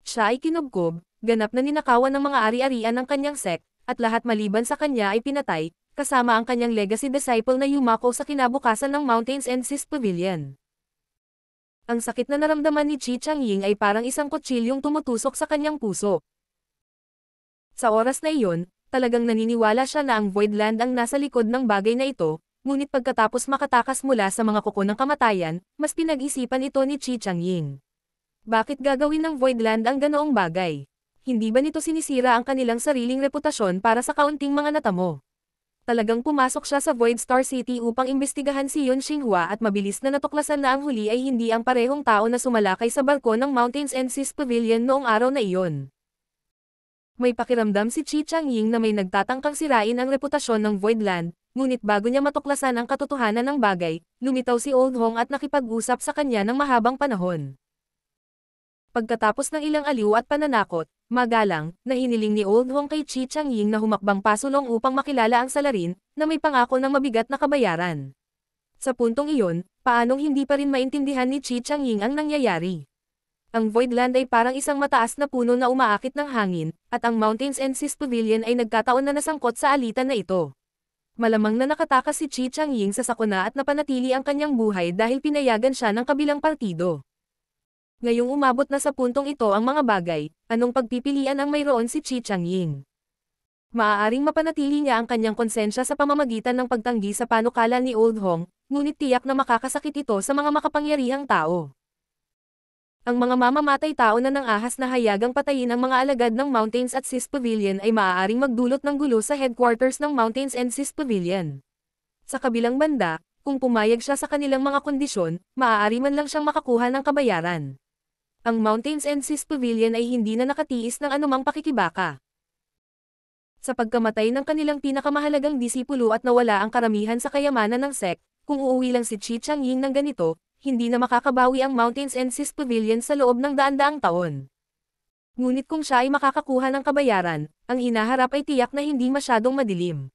Siya ay kinubkob, ganap na ninakawan ng mga ari-arian ng kanyang sect, at lahat maliban sa kanya ay pinatay, kasama ang kanyang legacy disciple na yumako sa kinabukasan ng Mountains and Seas Pavilion. Ang sakit na naramdaman ni Qi Changying ay parang isang kutsilyong tumutusok sa kanyang puso. Sa oras na iyon, talagang naniniwala siya na ang Voidland ang nasa likod ng bagay na ito, ngunit pagkatapos makatakas mula sa mga kuko ng kamatayan, mas pinag-isipan ito ni Qi Changying. Bakit gagawin ng Voidland ang ganoong bagay? Hindi ba nito sinisira ang kanilang sariling reputasyon para sa kaunting mga natamo? Talagang pumasok siya sa Void Star City upang imbestigahan si Yun Xinghua at mabilis na natuklasan na ang huli ay hindi ang parehong tao na sumalakay sa barko ng Mountains and Seas Pavilion noong araw na iyon. May pakiramdam si Qi Changying na may nagtatangkang sirain ang reputasyon ng Voidland, ngunit bago niya matuklasan ang katotohanan ng bagay, lumitaw si Old Hong at nakipag-usap sa kanya ng mahabang panahon. Pagkatapos ng ilang aliw at pananakot, magalang, na hiniling ni Old Hong kay Qi Changying na humakbang pasulong upang makilala ang salarin, na may pangako ng mabigat na kabayaran. Sa puntong iyon, paanong hindi pa rin maintindihan ni Qi Changying ang nangyayari? Ang Voidland ay parang isang mataas na puno na umaakit ng hangin, at ang Mountains and Seas Pavilion ay nagkataon na nasangkot sa alitan na ito. Malamang na nakatakas si Qi Changying sa sakuna at napanatili ang kanyang buhay dahil pinayagan siya ng kabilang partido. Ngayong umabot na sa puntong ito ang mga bagay, anong pagpipilian ang mayroon si Qi Changying? Maaaring mapanatili niya ang kanyang konsensya sa pamamagitan ng pagtanggi sa panukala ni Old Hong, ngunit tiyak na makakasakit ito sa mga makapangyarihang tao. Ang mga mamamatay tao na ng ahas na hayagang patayin ang mga alagad ng Mountains at Sis Pavilion ay maaaring magdulot ng gulo sa headquarters ng Mountains and Sis Pavilion. Sa kabilang banda, kung pumayag siya sa kanilang mga kondisyon, maaari man lang siyang makakuha ng kabayaran. Ang Mountains and Sis Pavilion ay hindi na nakatiis ng anumang pakikibaka. Sa pagkamatay ng kanilang pinakamahalagang disipulo at nawala ang karamihan sa kayamanan ng sect, kung uuwi lang si Chi Changying ng ganito, hindi na makakabawi ang Mountains and Sis Pavilion sa loob ng daan-daang taon. Ngunit kung siya ay makakakuha ng kabayaran, ang hinaharap ay tiyak na hindi masyadong madilim.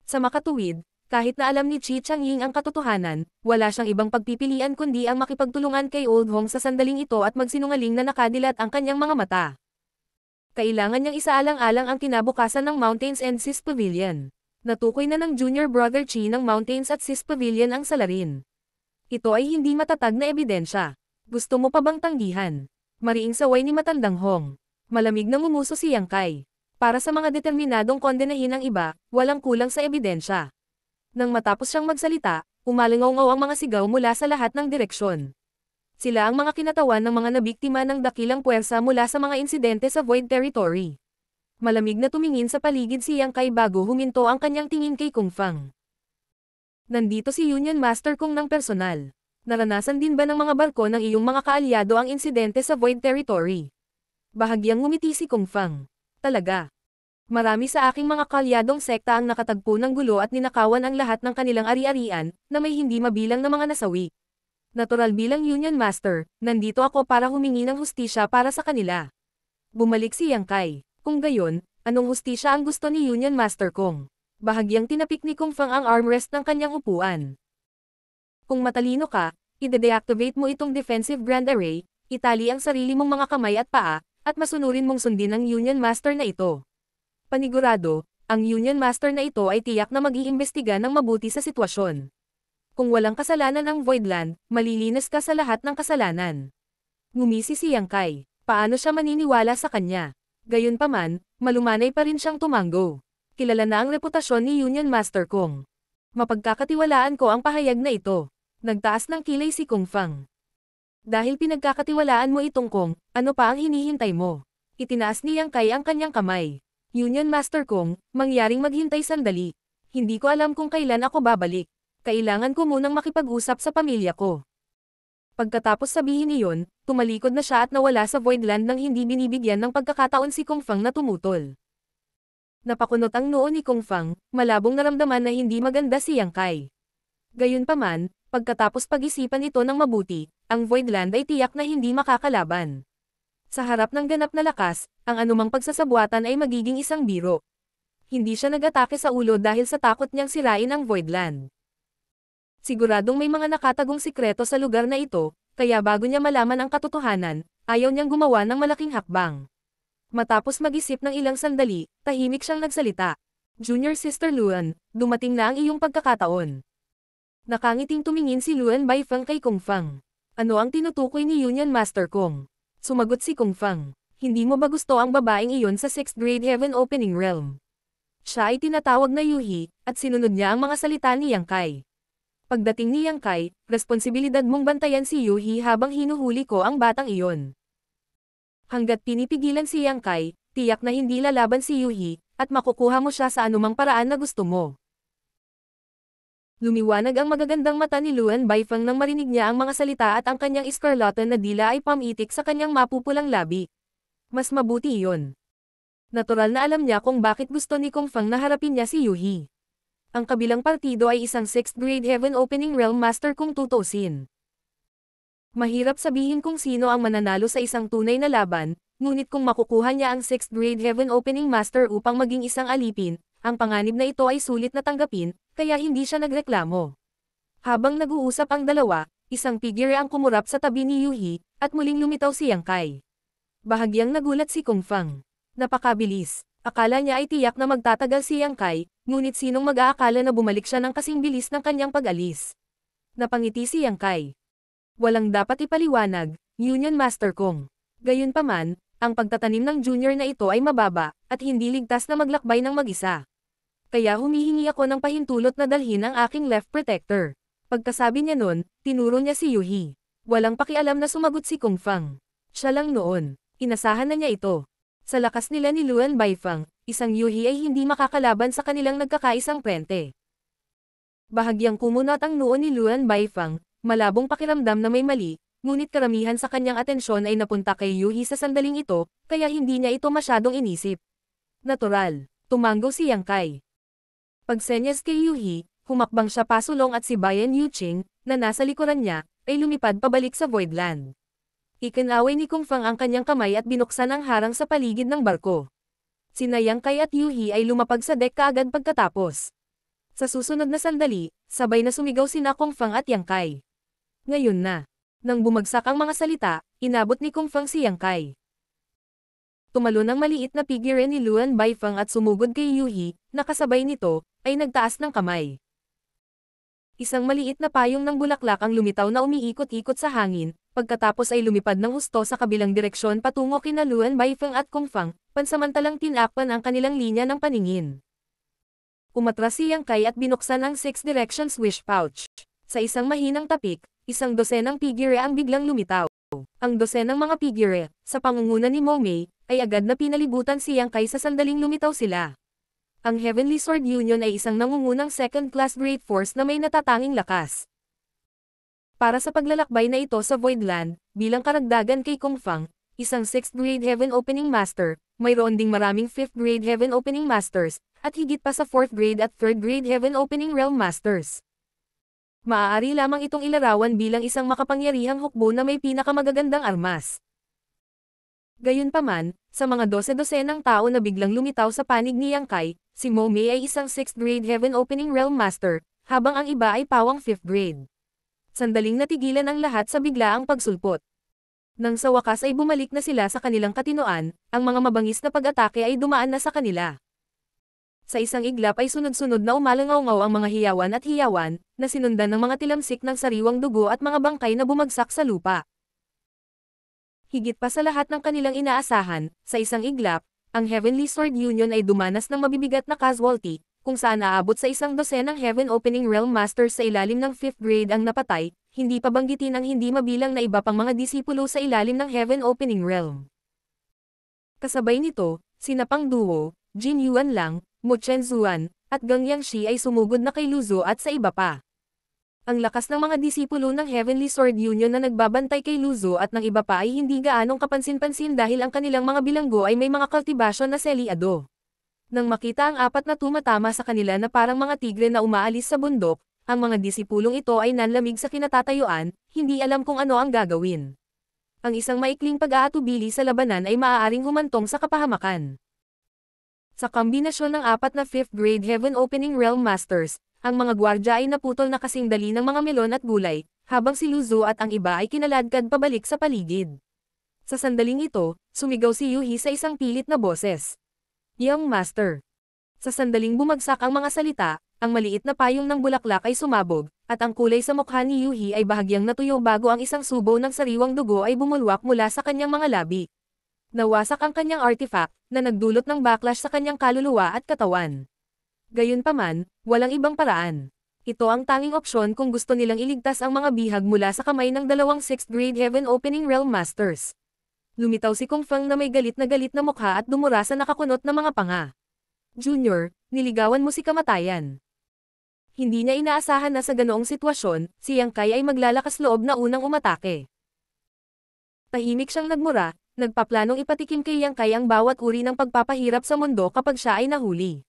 Sa makatuwid, kahit na alam ni Chi Changying ang katotohanan, wala siyang ibang pagpipilian kundi ang makipagtulungan kay Old Hong sa sandaling ito at magsinungaling na nakadilat ang kanyang mga mata. Kailangan niyang isaalang-alang ang kinabukasan ng Mountains and Sis Pavilion. Natukoy na ng junior brother Chi ng Mountains at Sis Pavilion ang salarin. Ito ay hindi matatag na ebidensya. Gusto mo pa bang tanggihan? Mariing saway ni matandang Hong. Malamig na ngumuso si Yang Kai. Para sa mga determinadong kondenahin ang iba, walang kulang sa ebidensya. Nang matapos siyang magsalita, umalingaw-ngaw ang mga sigaw mula sa lahat ng direksyon. Sila ang mga kinatawan ng mga nabiktima ng dakilang puwersa mula sa mga insidente sa Void Territory. Malamig na tumingin sa paligid si Yang Kai bago huminto ang kanyang tingin kay Kung Fang. Nandito si Union Master Kung ng personal. Naranasan din ba ng mga barko ng iyong mga kaalyado ang insidente sa Void Territory? Bahagyang ngumiti si Kung Fang. Talaga. Marami sa aking mga kaalyadong sekta ang nakatagpo ng gulo at ninakawan ang lahat ng kanilang ari-arian, na may hindi mabilang na mga nasawi. Natural bilang Union Master, nandito ako para humingi ng hustisya para sa kanila. Bumalik si Yang Kai. Kung gayon, anong hustisya ang gusto ni Union Master Kung? Bahagyang tinapik ni Kung Fang ang armrest ng kanyang upuan. Kung matalino ka, ide-deactivate mo itong defensive grand array, itali ang sarili mong mga kamay at paa, at masunurin mong sundin ang Union Master na ito. Panigurado, ang Union Master na ito ay tiyak na mag-iimbestiga ng mabuti sa sitwasyon. Kung walang kasalanan ang Voidland, malilinis ka sa lahat ng kasalanan. Ngumisi si Yang Kai. Paano siya maniniwala sa kanya? Gayunpaman, malumanay pa rin siyang tumango. Kilala na ang reputasyon ni Union Master Kung. Mapagkakatiwalaan ko ang pahayag na ito. Nagtaas ng kilay si Kung Fang. Dahil pinagkakatiwalaan mo itong Kung, ano pa ang hinihintay mo? Itinaas ni Yang Kai ang kanyang kamay. Union Master Kung, mangyaring maghintay sandali. Hindi ko alam kung kailan ako babalik. Kailangan ko munang makipag-usap sa pamilya ko. Pagkatapos sabihin niyon, tumalikod na siya at nawala sa Voidland nang hindi binibigyan ng pagkakataon si Kung Fang na tumutol. Napakunot ang noo ni Kung Fang, malabong naramdaman na hindi maganda si Yang Kai. Gayunpaman, pagkatapos pag-isipan ito ng mabuti, ang Voidland ay tiyak na hindi makakalaban. Sa harap ng ganap na lakas, ang anumang pagsasabwatan ay magiging isang biro. Hindi siya nag-atake sa ulo dahil sa takot niyang sirain ang Voidland. Siguradong may mga nakatagong sikreto sa lugar na ito, kaya bago niya malaman ang katotohanan, ayaw niyang gumawa ng malaking hakbang. Matapos mag-isip ng ilang sandali, tahimik siyang nagsalita. Junior Sister Luan, dumating na ang iyong pagkakataon. Nakangiting tumingin si Luan Baifeng kay Kung Fang. Ano ang tinutukoy ni Union Master Kung? Sumagot si Kung Fang. Hindi mo ba gusto ang babaeng iyon sa 6th grade Heaven Opening Realm? Siya ay tinatawag na Yuhi, at sinunod niya ang mga salita ni Yang Kai. Pagdating ni Yang Kai, responsibilidad mong bantayan si Yuhi habang hinuhuli ko ang batang iyon. Hanggat pinipigilan si Yang Kai, tiyak na hindi lalaban si Yuhi, at makukuha mo siya sa anumang paraan na gusto mo. Lumiwanag ang magagandang mata ni Luan Baifeng nang marinig niya ang mga salita at ang kanyang iskarlata na dila ay pamitik sa kanyang mapupulang labi. Mas mabuti iyon. Natural na alam niya kung bakit gusto ni Kung Fang na harapin niya si Yuhi. Ang kabilang partido ay isang 6th grade Heaven Opening Realm Master kung tutusin. Mahirap sabihin kung sino ang mananalo sa isang tunay na laban, ngunit kung makukuha niya ang 6th grade Heaven Opening Master upang maging isang alipin, ang panganib na ito ay sulit na tanggapin, kaya hindi siya nagreklamo. Habang nag-uusap ang dalawa, isang figure ang kumurap sa tabi ni Yuhi, at muling lumitaw si Yang Kai. Bahagyang nagulat si Kung Fang. Napakabilis. Akala niya ay tiyak na magtatagal si Yang Kai, ngunit sinong mag-aakala na bumalik siya ng kasing bilis ng kanyang pag-alis. Napangiti si Yang Kai. Walang dapat ipaliwanag, Union Master Kung. Gayunpaman, ang pagtatanim ng junior na ito ay mababa, at hindi ligtas na maglakbay ng mag-isa. Kaya humihingi ako ng pahintulot na dalhin ang aking left protector. Pagkasabi niya nun, tinuro niya si Yuhi. Walang pakialam na sumagot si Kung Fang. Siya lang noon. Inasahan na niya ito. Sa lakas nila ni Luan Baifang, isang yuhi ay hindi makakalaban sa kanilang nagkakaisang frente. Bahagyang kumunot ang noo ni Luan Baifang, malabong pakiramdam na may mali, ngunit karamihan sa kanyang atensyon ay napunta kay Yuhi sa sandaling ito, kaya hindi niya ito masyadong inisip. Natural, tumango si Yang Kai. Pagsenyas kay Yuhi, humakbang siya pasulong at si Bayan Yuqing, na nasa likuran niya, ay lumipad pabalik sa Voidland. Ikinaway ni Kung Fang ang kanyang kamay at binuksan ang harang sa paligid ng barko. Sina Yang Kai at Yuhi ay lumapag sa deck kaagad pagkatapos. Sa susunod na sandali, sabay na sumigaw sina Kung Fang at Yang Kai. Ngayon na. Nang bumagsak ang mga salita, inabot ni Kung Fang si Yang Kai. Tumalon ang maliit na figure ni Luan Baifang at sumugod kay Yuhi, nakasabay nito, ay nagtaas ng kamay. Isang maliit na payong ng bulaklak ang lumitaw na umiikot-ikot sa hangin, pagkatapos ay lumipad ng husto sa kabilang direksyon patungo kina Luan Baifang at Kung Fang, pansamantalang tinakpan ang kanilang linya ng paningin. Umatras si Yang Kai at binuksan ang 6 directions wish pouch. Sa isang mahinang tapik, isang dosenang figure ang biglang lumitaw. Ang dosenang mga figure, sa pangunguna ni Momei, ay agad na pinalibutan si Yang Kai sa sandaling lumitaw sila. Ang Heavenly Sword Union ay isang nangungunang second-class great force na may natatanging lakas. Para sa paglalakbay na ito sa Voidland, bilang karagdagan kay Kung Fang, isang 6th grade Heaven Opening Master, mayroon ding maraming 5th grade Heaven Opening Masters, at higit pa sa 4th grade at 3rd grade Heaven Opening Realm Masters. Maaari lamang itong ilarawan bilang isang makapangyarihang hukbo na may pinakamagagandang armas. Gayunpaman, sa mga 12-dosenang tao na biglang lumitaw sa panig ni Yang Kai, si Momei ay isang 6th grade Heaven Opening Realm Master, habang ang iba ay pawang 5th grade. Sandaling natigilan ang lahat sa biglaang pagsulpot. Nang sa wakas ay bumalik na sila sa kanilang katinoan, ang mga mabangis na pag-atake ay dumaan na sa kanila. Sa isang iglap ay sunod-sunod na umalangaw-ngaw ang mga hiyawan at hiyawan, na sinundan ng mga tilamsik ng sariwang dugo at mga bangkay na bumagsak sa lupa. Higit pa sa lahat ng kanilang inaasahan, sa isang iglap, ang Heavenly Sword Union ay dumanas ng mabibigat na casualty, kung saan aabot sa isang dosenang Heaven Opening Realm Masters sa ilalim ng 5th grade ang napatay, hindi pa banggitin ang hindi mabilang na iba pang mga disipulo sa ilalim ng Heaven Opening Realm. Kasabay nito, sina Pang Duo, Jin Yuan Lang, Mu Chen Zuan, at Gang Yangshi ay sumugod na kay Luzo at sa iba pa. Ang lakas ng mga disipulo ng Heavenly Sword Union na nagbabantay kay Luzo at ng iba pa ay hindi gaanong kapansin-pansin dahil ang kanilang mga bilanggo ay may mga kultibasyon na selyado. Nang makita ang apat na tumatama sa kanila na parang mga tigre na umaalis sa bundok, ang mga disipulong ito ay nanlamig sa kinatatayuan, hindi alam kung ano ang gagawin. Ang isang maikling pag-aatubili sa labanan ay maaaring humantong sa kapahamakan. Sa kombinasyon ng apat na 5th grade Heaven Opening Realm Masters, ang mga gwardya ay naputol na kasing dali ng mga melon at gulay, habang si Luzo at ang iba ay kinaladkad pabalik sa paligid. Sa sandaling ito, sumigaw si Yuhi sa isang pilit na boses. Young Master. Sa sandaling bumagsak ang mga salita, ang maliit na payong ng bulaklak ay sumabog, at ang kulay sa mukha ni Yuhi ay bahagyang natuyo bago ang isang subo ng sariwang dugo ay bumulwak mula sa kanyang mga labi. Nawasak ang kanyang artifact, na nagdulot ng backlash sa kanyang kaluluwa at katawan. Gayunpaman, walang ibang paraan. Ito ang tanging opsyon kung gusto nilang iligtas ang mga bihag mula sa kamay ng dalawang 6th grade Heaven Opening Realm Masters. Lumitaw si Kung Fang na may galit na mukha at dumura sa nakakunot na mga panga. Junior, niligawan mo si kamatayan. Hindi niya inaasahan na sa ganoong sitwasyon, si Yang Kai ay maglalakas loob na unang umatake. Tahimik siyang nagmura, nagpaplanong ipatikim kay Yang Kai ang bawat uri ng pagpapahirap sa mundo kapag siya ay nahuli.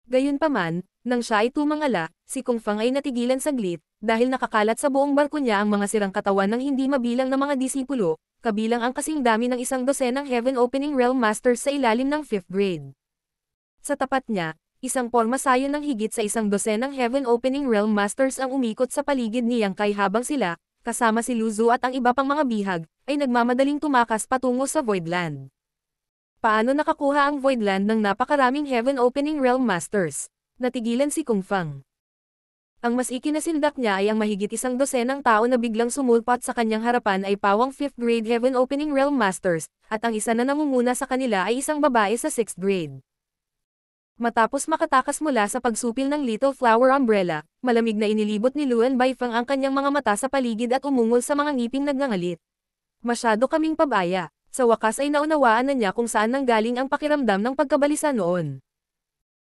Gayunpaman, nang siya ay tumangala, si Kung Fang ay natigilan saglit, dahil nakakalat sa buong barko niya ang mga sirang katawan ng hindi mabilang na mga disipulo, kabilang ang kasing dami ng isang dosenang Heaven Opening Realm Masters sa ilalim ng 5th grade. Sa tapat niya, isang pormasayon ng higit sa isang dosenang Heaven Opening Realm Masters ang umikot sa paligid ni Yang Kai habang sila, kasama si Luzo at ang iba pang mga bihag, ay nagmamadaling tumakas patungo sa Voidland. Paano nakakuha ang Voidland ng napakaraming Heaven Opening Realm Masters? Natigilan si Kung Fang. Ang mas ikinasindak niya ay ang mahigit isang dosenang tao na biglang sumulpat sa kanyang harapan ay pawang 5th grade Heaven Opening Realm Masters, at ang isa na nangunguna sa kanila ay isang babae sa 6th grade. Matapos makatakas mula sa pagsupil ng Little Flower Umbrella, malamig na inilibot ni Luan Baifeng ang kanyang mga mata sa paligid at umungol sa mga ngiping nagngangalit. Masyado kaming pabaya. Sa wakas ay naunawaan na niya kung saan nanggaling ang pakiramdam ng pagkabalisa noon.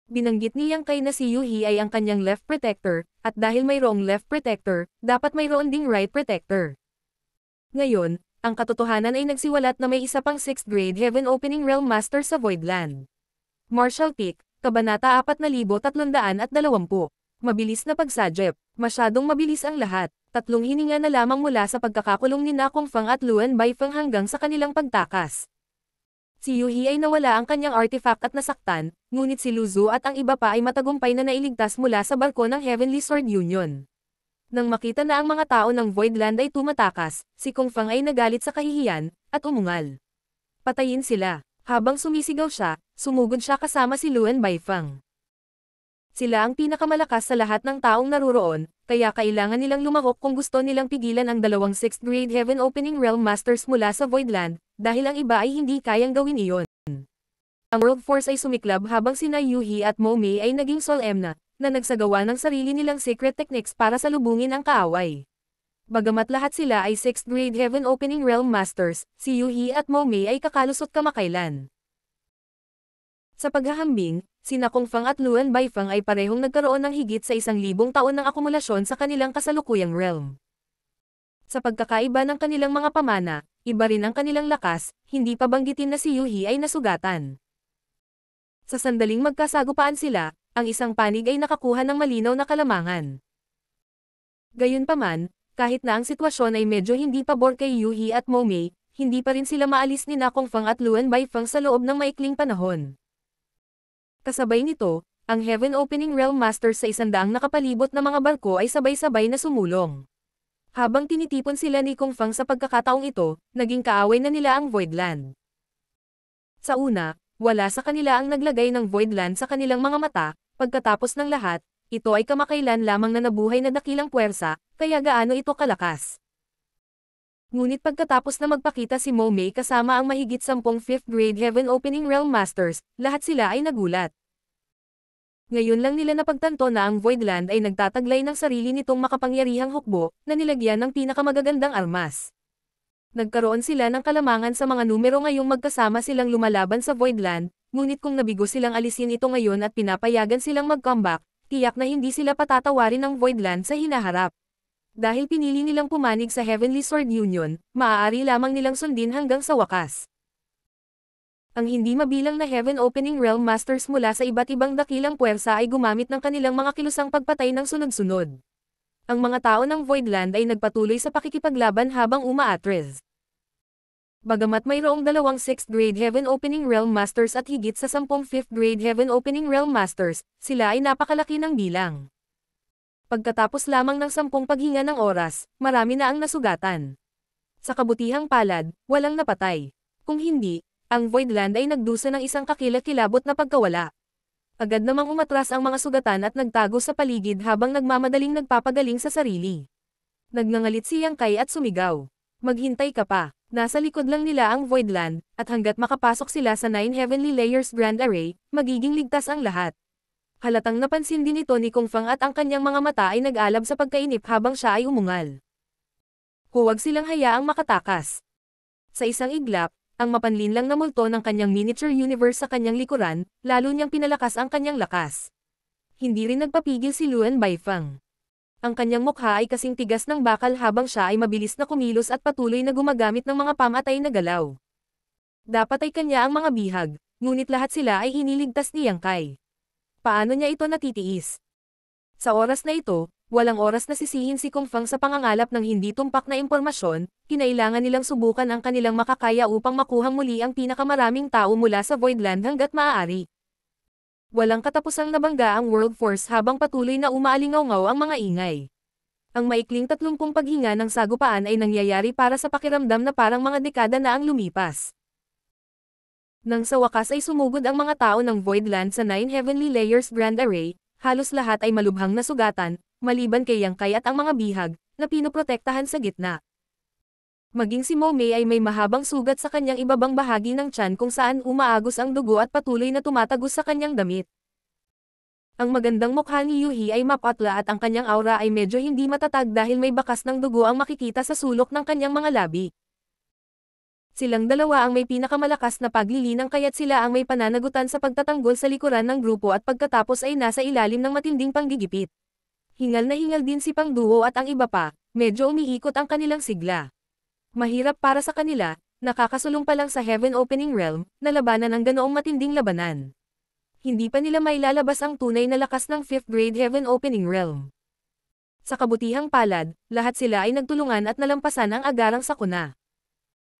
Binanggit ni Yang Kai na si Yuhi ay ang kanyang left protector, at dahil mayroong left protector, dapat mayroon ding right protector. Ngayon, ang katotohanan ay nagsiwalat na may isa pang 6th grade Heaven Opening Realm Master sa Voidland. Martial Peak, Kabanata 4320. Mabilis na pagsadjep. Masyadong mabilis ang lahat. 3 hininga na lamang mula sa pagkakakulong ni Na Kongfang at Luan Baifeng hanggang sa kanilang pagtakas. Si Yuhi ay nawala ang kanyang artifact at nasaktan, ngunit si Luzu at ang iba pa ay matagumpay na nailigtas mula sa barko ng Heavenly Sword Union. Nang makita na ang mga tao ng Voidland ay tumatakas, si Kongfang ay nagalit sa kahihiyan, at umungal. Patayin sila. Habang sumisigaw siya, sumugod siya kasama si Luan Baifeng. Sila ang pinakamalakas sa lahat ng taong naruroon, kaya kailangan nilang lumahok kung gusto nilang pigilan ang dalawang 6th grade Heaven Opening Realm Masters mula sa Voidland, dahil ang iba ay hindi kayang gawin iyon. Ang World Force ay sumiklab habang sina Yuhi at Mo Mei ay naging solemna, na nagsagawa ng sarili nilang secret techniques para salubungin ang kaaway. Bagamat lahat sila ay 6th grade Heaven Opening Realm Masters, si Yuhi at Mo Mei ay kakalusot kamakailan. Sa paghahambing, sina Kongfang at Luan Baifeng ay parehong nagkaroon ng higit sa 1,000 taon ng akumulasyon sa kanilang kasalukuyang realm. Sa pagkakaiba ng kanilang mga pamana, iba rin ang kanilang lakas, hindi pa banggitin na si Yuhi ay nasugatan. Sa sandaling magkasagupaan sila, ang isang panig ay nakakuha ng malinaw na kalamangan. Gayunpaman, kahit na ang sitwasyon ay medyo hindi pabor kay Yuhi at Mo Mei, hindi pa rin sila maalis ni Na Kongfang at Luan Baifeng sa loob ng maikling panahon. Kasabay nito, ang Heaven Opening Realm Masters sa 100 nakapalibot na mga barko ay sabay-sabay na sumulong. Habang tinitipon sila ni Kongfang sa pagkakataong ito, naging kaaway na nila ang Voidland. Sa una, wala sa kanila ang naglagay ng Voidland sa kanilang mga mata, pagkatapos ng lahat, ito ay kamakailan lamang na nabuhay na dakilang puwersa, kaya gaano ito kalakas. Ngunit pagkatapos na magpakita si Mo Mei kasama ang mahigit 10 5th grade Heaven Opening Realm Masters, lahat sila ay nagulat. Ngayon lang nila napagtanto na ang Voidland ay nagtataglay ng sarili nitong makapangyarihang hukbo, na nilagyan ng pinakamagagandang armas. Nagkaroon sila ng kalamangan sa mga numero ngayong magkasama silang lumalaban sa Voidland, ngunit kung nabigo silang alisin ito ngayon at pinapayagan silang mag-comeback, tiyak na hindi sila patatawarin ng Voidland sa hinaharap. Dahil pinili nilang pumanig sa Heavenly Sword Union, maaari lamang nilang sundin hanggang sa wakas. Ang hindi mabilang na Heaven Opening Realm Masters mula sa iba't ibang dakilang puwersa ay gumamit ng kanilang mga kilusang pagpatay ng sunod-sunod. Ang mga tao ng Voidland ay nagpatuloy sa pakikipaglaban habang umaatres. Bagamat mayroong dalawang 6th grade Heaven Opening Realm Masters at higit sa 10 5th grade Heaven Opening Realm Masters, sila ay napakalaki ng bilang. Pagkatapos lamang ng 10 paghinga ng oras, marami na ang nasugatan. Sa kabutihang palad, walang napatay. Kung hindi, ang Voidland ay nagdusa ng isang kakilakilabot na pagkawala. Agad namang umatras ang mga sugatan at nagtago sa paligid habang nagmamadaling nagpapagaling sa sarili. Nagngangalit si Yang Kai at sumigaw. Maghintay ka pa, nasa likod lang nila ang Voidland, at hanggat makapasok sila sa 9 Heavenly Layers Grand Array, magiging ligtas ang lahat. Halatang napansin din ito ni Kongfang at ang kanyang mga mata ay nag-alab sa pagkainip habang siya ay umungal. Huwag silang hayaang makatakas. Sa isang iglap, ang mapanlinlang na multo ng kanyang miniature universe sa kanyang likuran, lalo niyang pinalakas ang kanyang lakas. Hindi rin nagpapigil si Luan Baifeng. Ang kanyang mukha ay kasing tigas ng bakal habang siya ay mabilis na kumilos at patuloy na gumagamit ng mga pamatay na galaw. Dapat ay kanya ang mga bihag, ngunit lahat sila ay hiniligtas ni Yang Kai. Paano niya ito natitiis? Sa oras na ito, walang oras na sisihin si Kongfang sa pangangalap ng hindi tumpak na impormasyon, kinailangan nilang subukan ang kanilang makakaya upang makuhang muli ang pinakamaraming tao mula sa Voidland hanggat maaari. Walang katapusang nabangga ang World Force habang patuloy na umaalingaw-ngaw ang mga ingay. Ang maikling 30 paghinga ng sagupaan ay nangyayari para sa pakiramdam na parang mga dekada na ang lumipas. Nang sa wakas ay sumugod ang mga tao ng Voidland sa 9 Heavenly Layers Grand Array, halos lahat ay malubhang nasugatan, maliban kay Yang Kai at ang mga bihag, na pinoprotektahan sa gitna. Maging si Mo Mei ay may mahabang sugat sa kanyang ibabang bahagi ng tiyan kung saan umaagos ang dugo at patuloy na tumatagos sa kanyang damit. Ang magandang mukha ni Yuhi ay mapatla at ang kanyang aura ay medyo hindi matatag dahil may bakas ng dugo ang makikita sa sulok ng kanyang mga labi. Silang dalawa ang may pinakamalakas na paglilinang kaya't sila ang may pananagutan sa pagtatanggol sa likuran ng grupo at pagkatapos ay nasa ilalim ng matinding panggigipit. Hingal na hingal din si Pang Duo at ang iba pa, medyo umiikot ang kanilang sigla. Mahirap para sa kanila, nakakasulong pa lang sa Heaven Opening Realm, na labanan ng ganoong matinding labanan. Hindi pa nila mailalabas ang tunay na lakas ng 5th grade Heaven Opening Realm. Sa kabutihang palad, lahat sila ay nagtulungan at nalampasan ang agarang sakuna.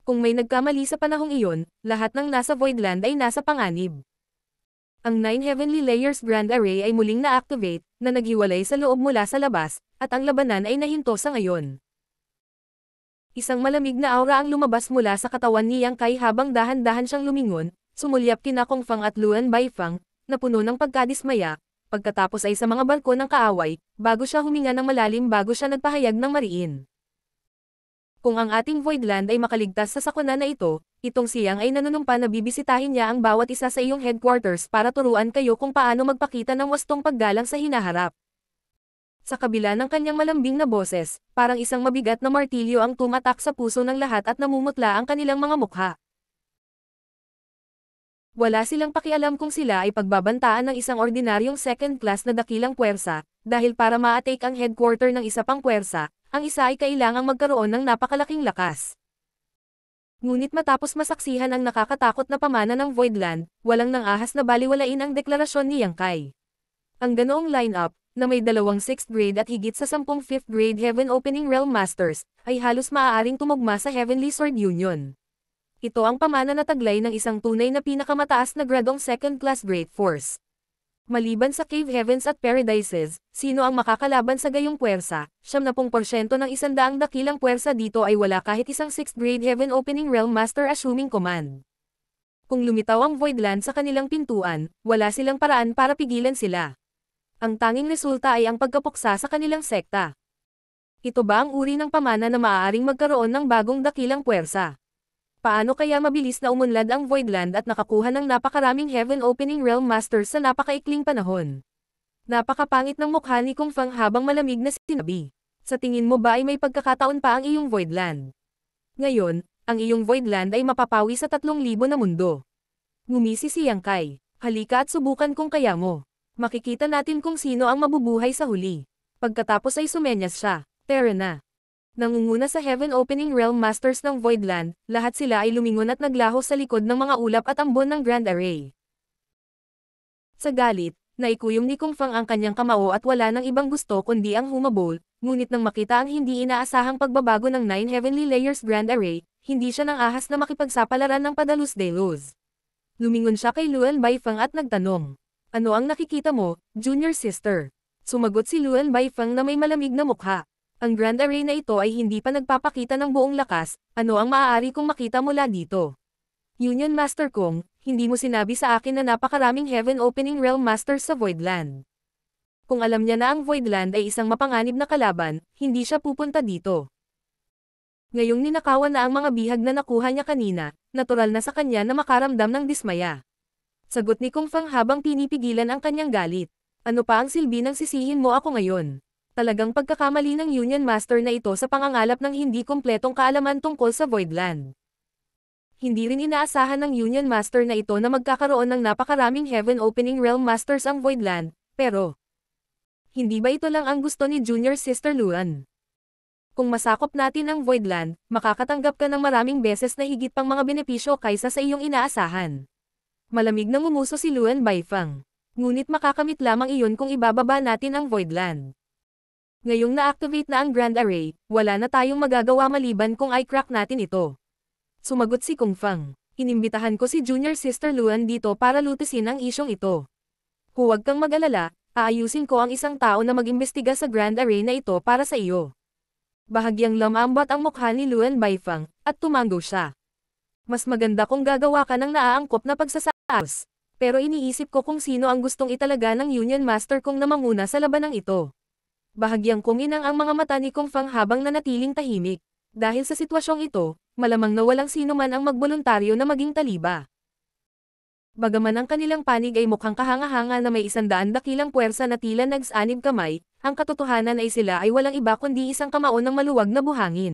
Kung may nagkamali sa panahong iyon, lahat ng nasa Voidland ay nasa panganib. Ang 9 Heavenly Layers Grand Array ay muling na-activate, na naghiwalay sa loob mula sa labas, at ang labanan ay nahinto sa ngayon. Isang malamig na aura ang lumabas mula sa katawan ni Yang Kai habang dahan-dahan siyang lumingon, sumulyap kina Kong Fang at Luan Baifang, na puno ng pagkadismaya, pagkatapos ay sa mga barko ng kaaway, bago siya huminga ng malalim bago siya nagpahayag ng mariin. Kung ang ating Voidland ay makaligtas sa sakuna na ito, itong siyang ay nanunumpa na bibisitahin niya ang bawat isa sa iyong headquarters para turuan kayo kung paano magpakita ng wastong paggalang sa hinaharap. Sa kabila ng kanyang malambing na boses, parang isang mabigat na martilyo ang tumatak sa puso ng lahat at namumutla ang kanilang mga mukha. Wala silang pakialam kung sila ay pagbabantaan ng isang ordinaryong second class na dakilang puwersa, dahil para ma-atake ang headquarter ng isa pang puwersa, ang isa ay kailangang magkaroon ng napakalaking lakas. Ngunit matapos masaksihan ang nakakatakot na pamana ng Voidland, walang nang-ahas na baliwalain ang deklarasyon ni Yang Kai. Ang ganoong lineup, na may dalawang 6th grade at higit sa 10 5th grade Heaven Opening Realm Masters, ay halos maaaring tumugma sa Heavenly Sword Union. Ito ang pamana na taglay ng isang tunay na pinakamataas na gradong second-class Great Force. Maliban sa Cave Heavens at Paradises, sino ang makakalaban sa gayong puwersa? 70% ng 100 dakilang puwersa dito ay wala kahit isang 6th grade Heaven Opening Realm Master assuming command. Kung lumitaw ang Voidland sa kanilang pintuan, wala silang paraan para pigilan sila. Ang tanging resulta ay ang pagkapuksa sa kanilang sekta. Ito ba ang uri ng pamana na maaaring magkaroon ng bagong dakilang puwersa? Paano kaya mabilis na umunlad ang Voidland at nakakuha ng napakaraming Heaven Opening Realm Masters sa napakaikling panahon? Napakapangit ng mukha ni Kong Fang habang malamig na sinabi. Sa tingin mo ba ay may pagkakataon pa ang iyong Voidland? Ngayon, ang iyong Voidland ay mapapawi sa 3,000 na mundo. Ngumisi si Yang Kai. Halika at subukan kung kaya mo. Makikita natin kung sino ang mabubuhay sa huli. Pagkatapos ay sumenyas siya. Tara na. Nangunguna sa Heaven Opening Realm Masters ng Voidland, lahat sila ay lumingon at naglaho sa likod ng mga ulap at ambon ng Grand Array. Sa galit, naikuyom ni Kong Fang ang kanyang kamao at wala nang ibang gusto kundi ang humabol, ngunit nang makita ang hindi inaasahang pagbabago ng 9 Heavenly Layers Grand Array, hindi siya nang ahas na makipagsapalaran ng padalos-delos. Lumingon siya kay Luan Baifang at nagtanong, "Ano ang nakikita mo, Junior Sister?" Sumagot si Luan Baifang na may malamig na mukha. Ang Grand Array na ito ay hindi pa nagpapakita ng buong lakas, ano ang maaari kong makita mula dito? Union Master Kong, hindi mo sinabi sa akin na napakaraming Heaven Opening Realm Masters sa Voidland. Kung alam niya na ang Voidland ay isang mapanganib na kalaban, hindi siya pupunta dito. Ngayong ninakawan na ang mga bihag na nakuha niya kanina, natural na sa kanya na makaramdam ng dismaya. Sagot ni Kong Fang habang pinipigilan ang kanyang galit. Ano pa ang silbi ng sisihin mo ako ngayon? Talagang pagkakamali ng Union Master na ito sa pangangalap ng hindi kumpletong kaalaman tungkol sa Voidland. Hindi rin inaasahan ng Union Master na ito na magkakaroon ng napakaraming Heaven Opening Realm Masters ang Voidland, pero hindi ba ito lang ang gusto ni Junior Sister Luan? Kung masakop natin ang Voidland, makakatanggap ka ng maraming beses na higit pang mga benepisyo kaysa sa iyong inaasahan. Malamig na ngumuso si Luan Baifang. Ngunit makakamit lamang iyon kung ibababa natin ang Voidland. Ngayong na-activate na ang Grand Array, wala na tayong magagawa maliban kung i-crack natin ito. Sumagot si Kong Fang. Inimbitahan ko si Junior Sister Luan dito para lutisin ang isyong ito. Huwag kang mag-alala, aayusin ko ang isang tao na mag-imbestiga sa Grand Array na ito para sa iyo. Bahagyang lamambot ang mukha ni Luan Baifang, at tumango siya. Mas maganda kung gagawa ka ng naaangkop na pagsasaos. Pero iniisip ko kung sino ang gustong italaga ng Union Master kung namanguna sa labanang ito. Bahagyang kuminang ang mga mata ni Kong Fang habang nanatiling tahimik. Dahil sa sitwasyong ito, malamang na walang sino man ang magboluntaryo na maging taliba. Bagaman ang kanilang panig ay mukhang kahanga-hanga na may 100 dakilang puwersa na tila nagsanib kamay, ang katotohanan ay sila ay walang iba kundi isang kamao ng maluwag na buhangin.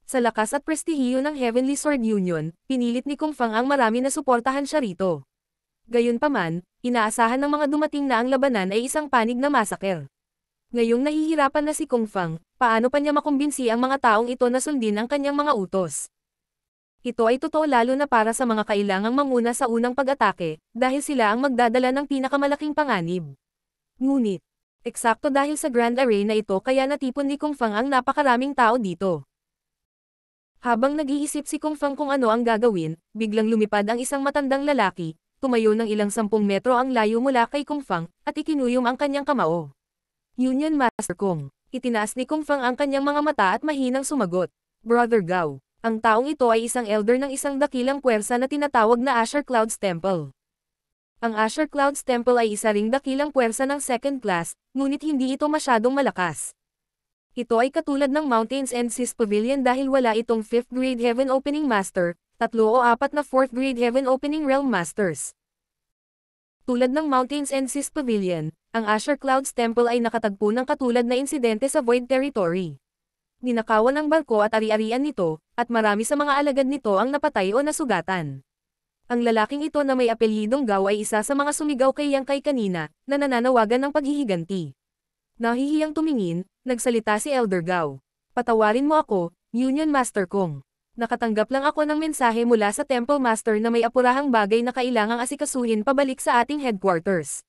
Sa lakas at prestihiyo ng Heavenly Sword Union, pinilit ni Kung Fang ang marami na suportahan siya rito. Gayunpaman, inaasahan ng mga dumating na ang labanan ay isang panig na masaker. Ngayong nahihirapan na si Kung Fang, paano pa niya makumbinsi ang mga taong ito na sundin ang kanyang mga utos? Ito ay totoo lalo na para sa mga kailangang manguna sa unang pag-atake, dahil sila ang magdadala ng pinakamalaking panganib. Ngunit, eksakto dahil sa Grand Array na ito kaya natipon ni Kung Fang ang napakaraming tao dito. Habang nag-iisip si Kung Fang kung ano ang gagawin, biglang lumipad ang isang matandang lalaki, tumayo ng ilang 10 metro ang layo mula kay Kung Fang, at ikinuyom ang kanyang kamao. Union Master Kung. Itinaas ni Kung Fang ang kanyang mga mata at mahinang sumagot. Brother Gao. Ang taong ito ay isang elder ng isang dakilang puwersa na tinatawag na Asher Clouds Temple. Ang Asher Clouds Temple ay isa ring dakilang puwersa ng second class, ngunit hindi ito masyadong malakas. Ito ay katulad ng Mountains and Seas Pavilion dahil wala itong 5th Grade Heaven Opening Master, 3 o 4 na 4th Grade Heaven Opening Realm Masters. Tulad ng Mountains and Seas Pavilion, ang Asher Clouds Temple ay nakatagpo ng katulad na insidente sa Void Territory. Ninakawan ang barko at ari-arian nito, at marami sa mga alagad nito ang napatay o nasugatan. Ang lalaking ito na may apelyidong Gao ay isa sa mga sumigaw kay Yang Kai kanina, na nananawagan ng paghihiganti. Nahihiyang tumingin, nagsalita si Elder Gao. Patawarin mo ako, Union Master Kung. Nakatanggap lang ako ng mensahe mula sa Temple Master na may apurahang bagay na kailangang asikasuhin pabalik sa ating headquarters.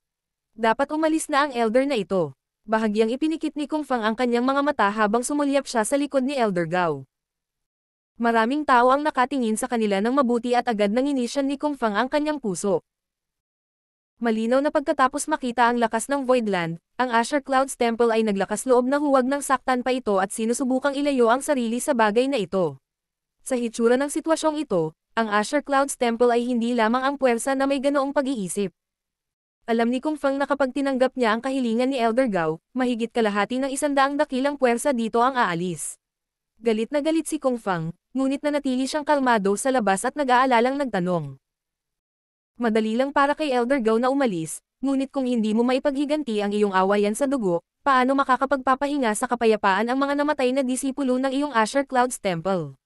Dapat umalis na ang elder na ito. Bahagyang ipinikit ni Kung Fang ang kanyang mga mata habang sumulyap siya sa likod ni Elder Gao. Maraming tao ang nakatingin sa kanila ng mabuti at agad nang inisyan ni Kung Fang ang kanyang puso. Malinaw na pagkatapos makita ang lakas ng Voidland, ang Asher Clouds Temple ay naglakas loob na huwag nang saktan pa ito at sinusubukang ilayo ang sarili sa bagay na ito. Sa hitsura ng sitwasyong ito, ang Asher Clouds Temple ay hindi lamang ang puwersa na may ganoong pag-iisip. Alam ni Kung Fang na kapag tinanggap niya ang kahilingan ni Elder Gao, mahigit kalahati ng 100 dakilang puwersa dito ang aalis. Galit na galit si Kung Fang, ngunit nanatili siyang kalmado sa labas at nag-aalalang nagtanong. Madali lang para kay Elder Gao na umalis, ngunit kung hindi mo maipaghiganti ang iyong awayan sa dugo, paano makakapagpapahinga sa kapayapaan ang mga namatay na disipulo ng iyong Asher Clouds Temple?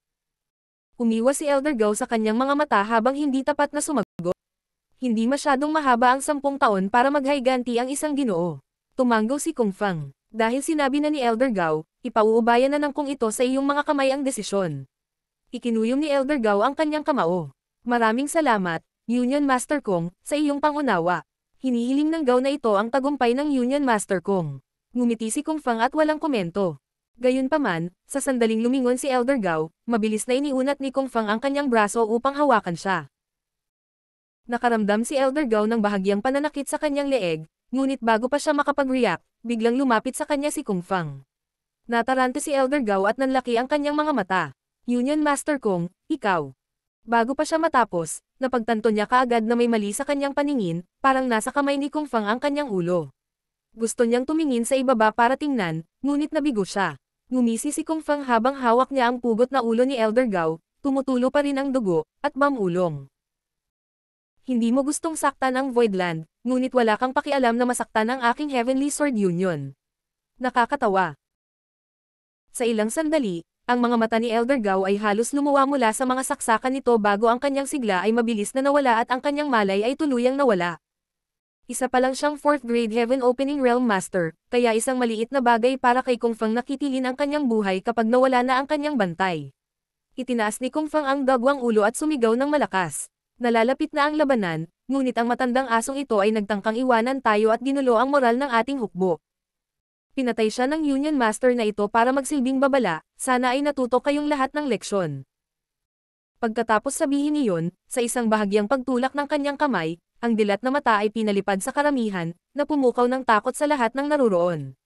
Umiwas si Elder Gao sa kanyang mga mata habang hindi tapat na sumagot. Hindi masyadong mahaba ang 10 taon para maghayganti ang isang ginoo. Tumanggaw si Kung Fang. Dahil sinabi na ni Elder Gao, ipauubayan na ng Kung ito sa iyong mga kamay ang desisyon. Ikinuyom ni Elder Gao ang kanyang kamao. Maraming salamat, Union Master Kung, sa iyong pangunawa. Hinihiling ng Gao na ito ang tagumpay ng Union Master Kung. Ngumiti si Kung Fang at walang komento. Gayunpaman, sa sandaling lumingon si Elder Gao, mabilis na iniunat ni Kung Fang ang kanyang braso upang hawakan siya. Nakaramdam si Elder Gao ng bahagyang pananakit sa kanyang leeg, ngunit bago pa siya makapag-react, biglang lumapit sa kanya si Kung Fang. Natarante si Elder Gao at nanlaki ang kanyang mga mata. Union Master Kung, ikaw. Bago pa siya matapos, napagtanto niya kaagad na may mali sa kanyang paningin, parang nasa kamay ni Kung Fang ang kanyang ulo. Gusto niyang tumingin sa ibaba para tingnan, ngunit nabigo siya. Ngumisi si Kung Fang habang hawak niya ang pugot na ulo ni Elder Gao, tumutulo pa rin ang dugo, at mamulong. Hindi mo gustong saktan ang Voidland, ngunit wala kang pakialam na masaktan ang aking Heavenly Sword Union. Nakakatawa. Sa ilang sandali, ang mga mata ni Elder Gao ay halos lumuwa mula sa mga saksakan nito bago ang kanyang sigla ay mabilis na nawala at ang kanyang malay ay tuluyang nawala. Isa pa lang siyang 4th Grade Heaven Opening Realm Master, kaya isang maliit na bagay para kay Kung Fang nakitilin ang kanyang buhay kapag nawala na ang kanyang bantay. Itinaas ni Kung Fang ang dagwang ulo at sumigaw ng malakas. Nalalapit na ang labanan, ngunit ang matandang asong ito ay nagtangkang iwanan tayo at ginulo ang moral ng ating hukbo. Pinatay siya ng Union Master na ito para magsilbing babala, sana ay natuto kayong lahat ng leksyon. Pagkatapos sabihin niyon, sa isang bahagyang pagtulak ng kanyang kamay, ang dilat na mata ay pinalipad sa karamihan, na pumukaw ng takot sa lahat ng naruroon.